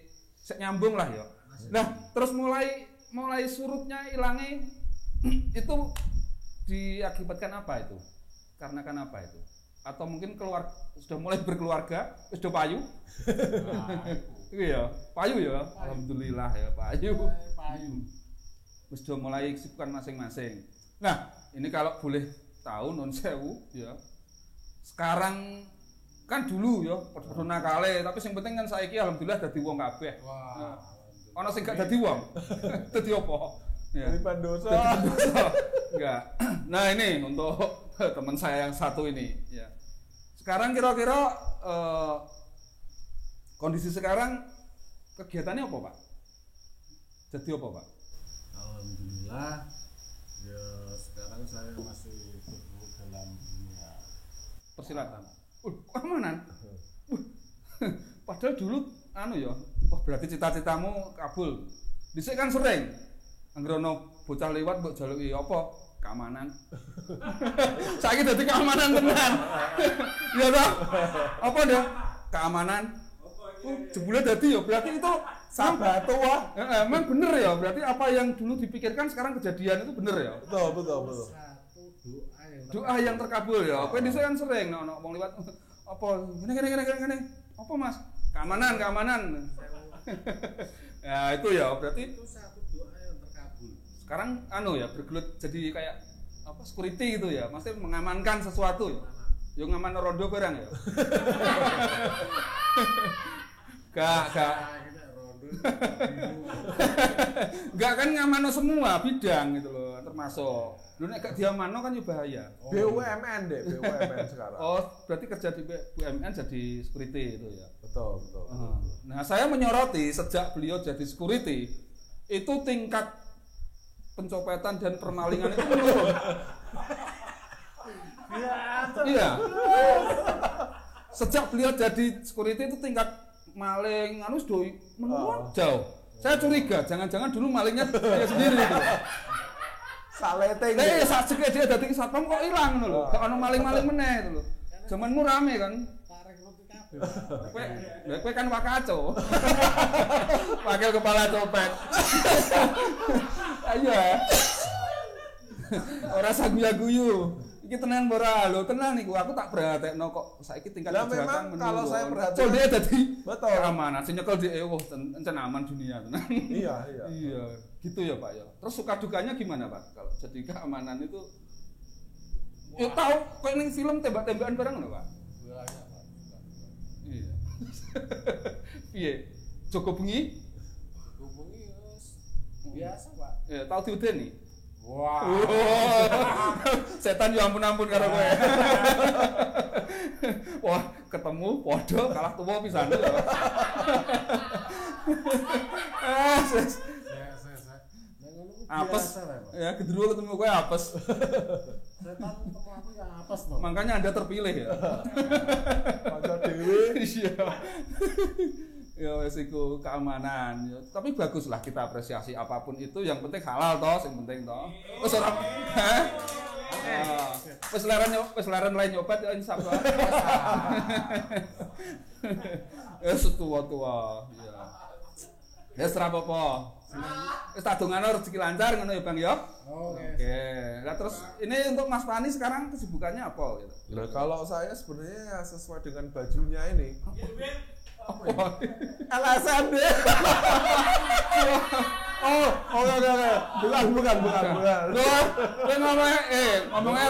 nyambung lah ya. Nah, terus mulai surutnya hilangnya itu diakibatkan apa itu? Karena kan apa itu? Atau mungkin sudah mulai berkeluarga, sudah payu? Iya, payu ya. Alhamdulillah ya, payu. Sudah mulai kesibukan masing-masing. Nah, ini kalau boleh tahu non sewu ya. Sekarang kan dulu ya padha nakale, tapi yang penting kan saiki alhamdulillah dadi wong kabeh. Wah. Ana sing gak dadi wong. Dadi apa? Ya. Dari Pandoso. Enggak. Nah, ini untuk teman saya yang satu ini ya. Sekarang kira-kira kondisi sekarang kegiatannya apa, Pak? Jadi apa, Pak? Alhamdulillah ya sekarang saya masih bergelut dalam dunia persilatan. Keamanan. Padahal dulu ya. Wah, berarti cita-citamu kabul. Dhisik kan sering anggere ana bocah lewat mbok jaluki apa? Keamanan. Saiki dadi keamanan tenan. Iya toh? Apa dah? Keamanan. Jebule dadi ya berarti itu Sabatu wah. Emang bener ya, berarti apa yang dulu dipikirkan sekarang kejadian itu bener ya? Betul. satu Doa yang terkabul ya. Kowe dhisik kan sering ono wong liwat apa ngene. Apa Mas? Keamanan. Ya itu ya, berarti itu satu doa yang terkabul. sekarang ya bergelut jadi kayak apa security gitu ya. Maksudnya mengamankan sesuatu ya. Yo ngaman rondo barang ya. Gak. Enggak kan ngamano semua bidang gitu loh, termasuk. Lu nek gak diamano kan yo bahaya. BUMN sekarang. Oh, berarti kerja di BUMN jadi security itu ya. Betul. Nah, saya menyoroti sejak beliau jadi security itu tingkat pencopetan dan permalingan itu menurun. Iya. Sejak beliau jadi security itu tingkat maling sudah menurun jauh. Saya curiga, jangan-jangan dulu malingnya dia sendiri gitu. Salete Saat dia dadi satpam kok hilang ngono lho. Gak ono maling-maling meneh gitu lho. Zamanmu rame kan. Tarik roti kabeh. Kowe kan wakaco. Wakil kepala copet. Ayo. Ora saguyu-guyu. Iki tenan ora lho, tenan niku aku tak perhatekno kok saiki tingkat Lah kejahatan memang kalau saya perhatikan- so dia dadi Betul. keamanan, sing nyekel dhek encen aman dunia tenan. Iya. Iya, gitu ya Pak ya. Terus suka dukanya gimana Pak? Kalau jadi keamanan itu ya tahu kayak ning film tembak-tembakan bareng lho Pak. Banyak, Pak. Iya. Piye? Joko bengi? Hubungi wis biasa, Pak. Ya, tahu diudeni. Wah. Setan ya ampun-ampun karo kowe. Wah, ketemu podo kalah tuwa pisan lho. Saya. Nah, ngono ku Apes. biasa, Pak. Ya, gendruwo ketemu kowe apes. Setan ketemu aku ya apes, Pak. Makanya Anda terpilih ya. Pacar dewe. Iya. Ya wes iku keamanan. Ya, tapi bagus lah kita apresiasi apapun itu, yang penting halal toh, yang penting toh. Wes ora. Wes leren lain nyopet ya insap lah. Ya setua-tua. Ya. Ya ora apa-apa. Wis tak dongano rezeki lancar ngono ya Bang ya. Oke. Lah terus ini untuk Mas Fani sekarang kesibukannya apa gitu? Nah, kalau saya sebenarnya ya sesuai dengan bajunya ini. LSM deh. Oh, oke. Bukan. Loh, ngomongnya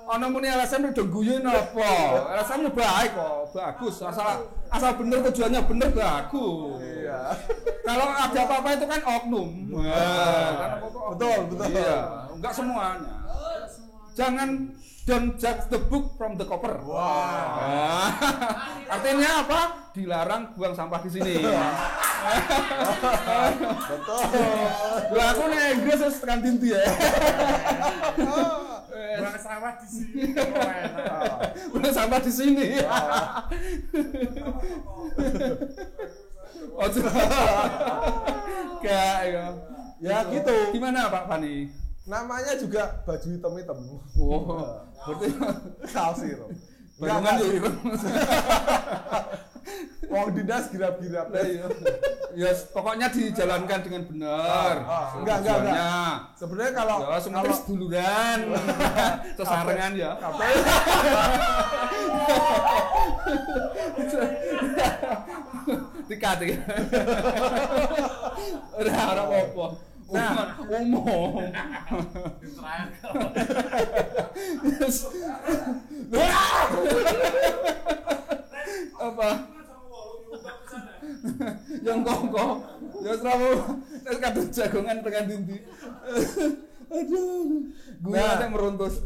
ana muni LSM udah guyon apa? LSM nya baik kok, bagus. Asal bener tujuannya bener bagus. Iya. Kalau ada apa-apa itu kan oknum. Kan Betul. Iya, enggak semuanya. Jangan don't judge the book from the cover. Wah. Artinya apa? Dilarang buang sampah di sini. Betul. Lah aku nek Inggris wis tekan dinti ya. Buang sawah di sini. Oh, enak. Buang sampah di sini. Ojo. Gak ya. Ya gitu. Gimana Pak Fani? Namanya juga baju hitam-hitam. Oh, berarti Kaos itu. bayangan ya itu. Wong dinas girap-girap. Ya pokoknya dijalankan dengan benar. Enggak. Tujuannya. Sebenarnya kalau Ya, sementara seduluran, sesarengan ya. Dikat. Ora apa-apa. Nah, umum. Yes. Apa? Yang kongko, ya seramu, terus kadang jagongan tekan dindi. Aduh, gue ada meruntus.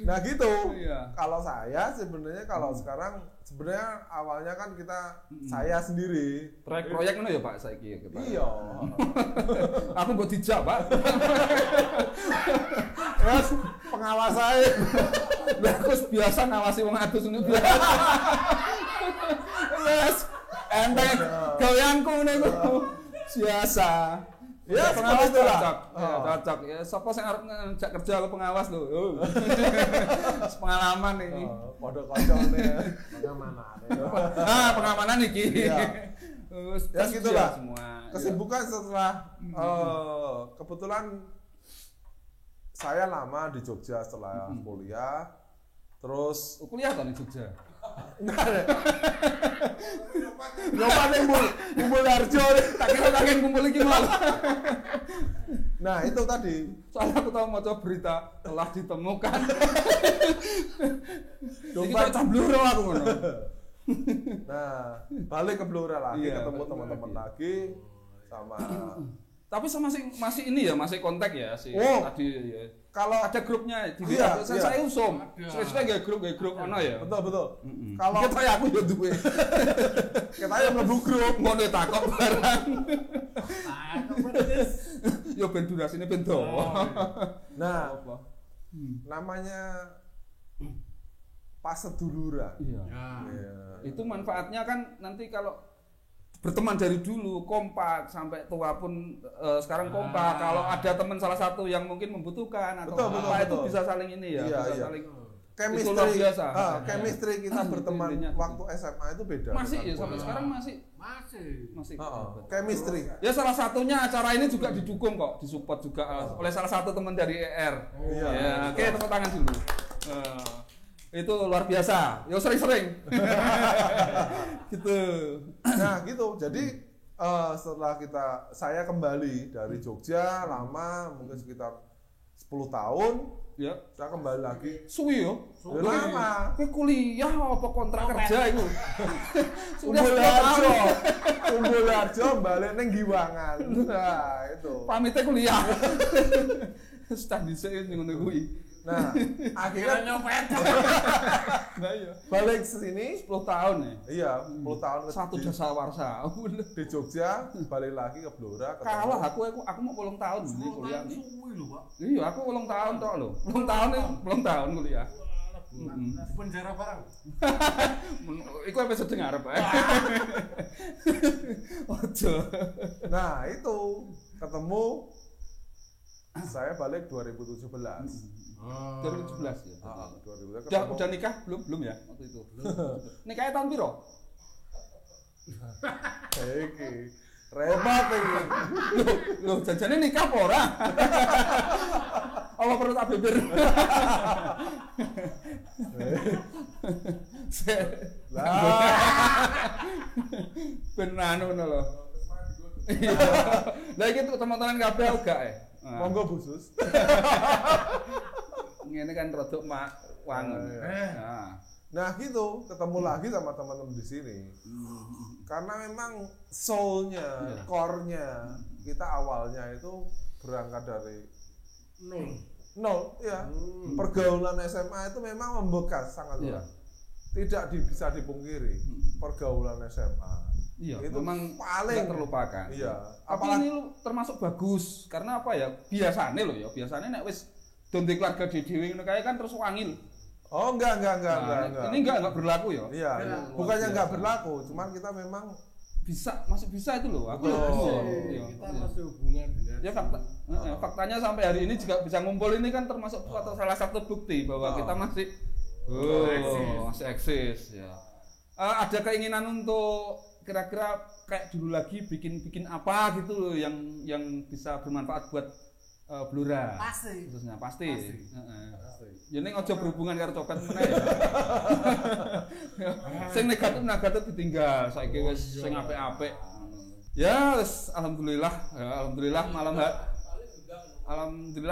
Nah gitu. Iya. Kalau saya sebenarnya kalau sekarang sebenarnya awalnya kan kita saya sendiri. Proyek mana ya Pak saiki ya kita. Iya. Aku buat dijak Pak. Yes, pengawas saya. Lah aku biasa ngawasi wong adus ngono biasa. Yes. Enteng gaweanku niku biasa. Ya, pengawas seperti itulah. cocok. Ya, cocok. Ya, sapa sing arep ngajak kerja ke pengawas lho. Pengalaman ini. Podo kocone. Pengamanan. Pengamanan iki. Iya. Ya Terus gitulah. semua. Kesibukan setelah kebetulan saya lama di Jogja setelah kuliah. Terus Kuliah kan di Jogja. nyoba nih kumpul Harjo. Tak kira kangen kumpul iki malah. Nah itu tadi. Soalnya aku tahu maca berita telah ditemukan. Iki Dompet. kok cambluro aku ngono. Nah balik ke Blora lagi, Iya, ketemu balik teman-teman lagi sama. Tapi masih ini ya, masih kontak ya si Oh. tadi ya. Kalau Ada grupnya di Iya, WA. iya. Saya usum. Saya gak grup ono ya. betul. Kalau Kalau kita ya aku ya duwe. kita yang mlebu grup. Ngono takok barang. Nah, kemudian Yo ben durasine ben dawa. Nah Apa? namanya pas seduluran. Iya. Ya. Itu manfaatnya kan nanti kalau berteman dari dulu kompak sampai tua pun sekarang kompak. Kalau ada teman salah satu yang mungkin membutuhkan atau Betul, apa itu betul. bisa saling ini ya, Iya, bisa iya. saling Itu luar biasa. chemistry kita berteman Intinya. waktu SMA itu beda. Masih dengan ya sampai kuliah. sekarang masih. Chemistry. Ya salah satunya acara ini juga didukung kok, disupport juga oleh salah satu teman dari ER. Iya. Ya, oke tepuk tangan dulu. Itu luar biasa. Ya sering-sering. Gitu. Nah gitu, jadi setelah saya kembali dari Jogja lama, mungkin sekitar 10 tahun, Ya. saya kembali lagi. Suwi yo. Ya, lama. Kowe kuliah apa kontrak kerja itu? Kumpul Harjo balik neng Giwangan. Nah itu. Pamitnya kuliah. Staf dhisik ngono kuwi. Nah akhirnya nyopet. Nah iya. balik ke sini. 10 tahun ya. Iya, 10 tahun Satu dasawarsa. di Jogja, balik lagi ke Blora. ketemu. Kalah aku mau 8 tahun ini kuliah nih. Suwi lho, Pak. Iya, aku 8 tahun tok lho. 8 tahun kuliah. Di penjara barang. Iku episode ngarep ae. Ojo. Nah itu ketemu. Saya balik 2017. 2017 ya. 2017 Udah nikah belum ya waktu itu? Nikahnya tahun piro? Iki repot iki. Loh, jajane nikah apa ora? Apa perlu tak beber? Lah, Ben anu ngono lho. Iya. Lah iki teman-teman kabeh uga monggo Bu Sus. Ngene kan rodok wangun. Nah. Nah gitu, ketemu lagi sama teman-teman di sini. Karena memang soul-nya, core-nya kita awalnya itu berangkat dari nol, ya. Pergaulan SMA itu memang membekas sangat luar. Tidak bisa dipungkiri pergaulan SMA. Iya, itu memang paling nggak terlupakan. Iya. Tapi ini lu termasuk bagus karena apa ya? Biasanya loh ya, biasanya nek wis donde keluarga dhewe ngono kae kan terus wangil. Oh enggak. Ini enggak berlaku ya. Iya, bukannya enggak berlaku, cuman kita memang Masih bisa itu loh. Aku Betul. Kita masih hubungan dengan Ya faktanya sampai hari ini juga bisa ngumpul ini kan termasuk salah satu bukti bahwa kita masih masih eksis ya. Ada keinginan untuk kira-kira kayak dulu lagi bikin apa gitu loh yang bisa bermanfaat buat Blora. pasti. Khususnya pasti. Ya ning aja berhubungan karo copet meneh ya. Sing negatif ditinggal, saiki wis sing apik-apik. Ya wis alhamdulillah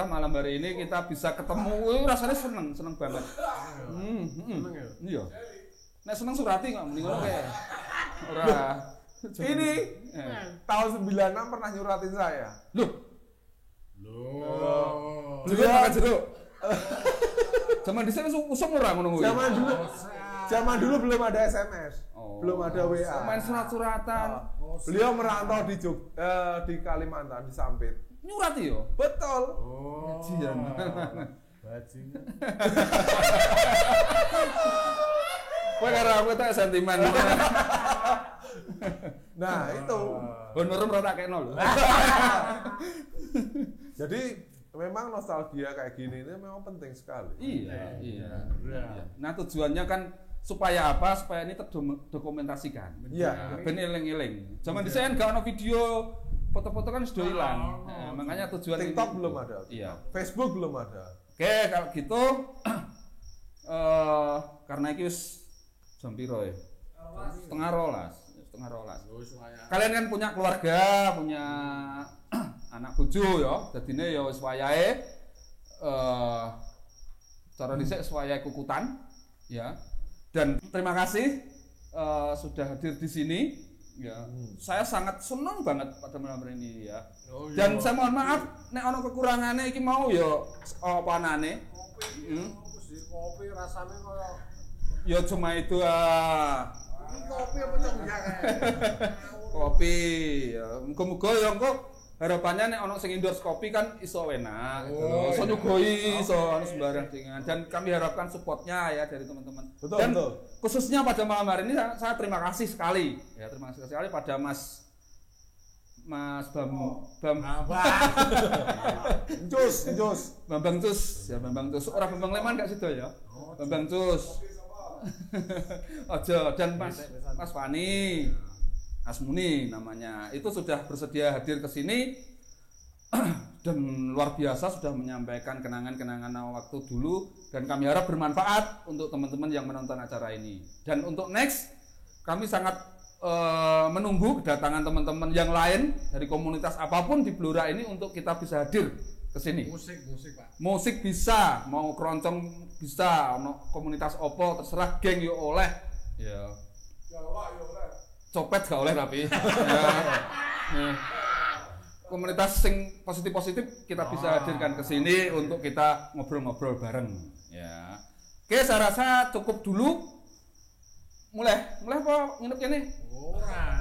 malam hari ini kita bisa ketemu. Rasanya seneng banget. Seneng ya? Iya. Nek seneng Surati kok mending ngono kae. Ora. ini tahun 96 pernah nyuratin saya. Loh, Loh. jeruk makan jeruk. Zaman dhisik wis usum ora ngono kuwi. Zaman dulu belum ada SMS, belum ada WA. Main surat-suratan. Beliau merantau di Kalimantan, di Sampit. Nyurati yo. Betul. Oh. Jian. Bajingan. Kowe karo aku tak sentimen. Nah itu. Honor ora tak kena lho. Jadi memang nostalgia kayak gini ini memang penting sekali. Iya. Nah tujuannya kan supaya apa? Supaya ini terdokumentasikan. Iya. Ben eling-eling. Zaman dhisik kan gak ono video, foto-foto kan sudah hilang. Nah, makanya tujuan TikTok ini. belum ada. Iya. Facebook belum ada. Oke, kalau gitu karena iki wis jam piro ya? Setengah rolas. Kalian kan punya keluarga, punya anak bojo ya. Dadine ya wis wayahe cara dhisik wayahe kukutan ya. Dan terima kasih sudah hadir di sini ya. Saya sangat senang banget pada malam hari ini ya. Dan saya mohon maaf nek ana kekurangane iki mau ya apa anane. Kopi rasanya kayak Ya cuma itu ini kopi apa cengkeh? kopi ya muga-muga ya engko harapannya nek ana sing endorse kopi kan iso enak gitu loh. Iso nyugoi iso sembarang dengan dan kami harapkan supportnya ya dari teman-teman. Dan khususnya pada malam hari ini saya terima kasih sekali ya, terima kasih sekali pada Mas Bambang Cus ya, Bambang Cus. Ora Bambang Leman gak sido ya. Bambang Cus. Ojo dan Mas Fani. Asmuni namanya. Itu sudah bersedia hadir ke sini dan luar biasa sudah menyampaikan kenangan-kenangan waktu dulu dan kami harap bermanfaat untuk teman-teman yang menonton acara ini. Dan untuk next kami sangat menunggu kedatangan teman-teman yang lain dari komunitas apapun di Blora ini untuk kita bisa hadir ke sini. Musik Pak. Musik bisa, mau keroncong bisa, ono komunitas opo terserah, geng yo oleh. Ya. Copet gak oleh tapi. Ya. Komunitas sing positif-positif kita bisa hadirkan ke sini untuk kita ngobrol-ngobrol bareng. Ya. Oke, saya rasa cukup dulu. Mulai apa nginep kene? Ora.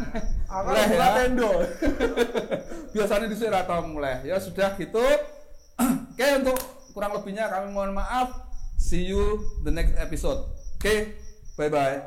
Mulai ya. Tendo. Biasanya di sini atau mulai. Ya sudah gitu. Oke, untuk kurang lebihnya kami mohon maaf. See you the next episode. Oke, bye bye.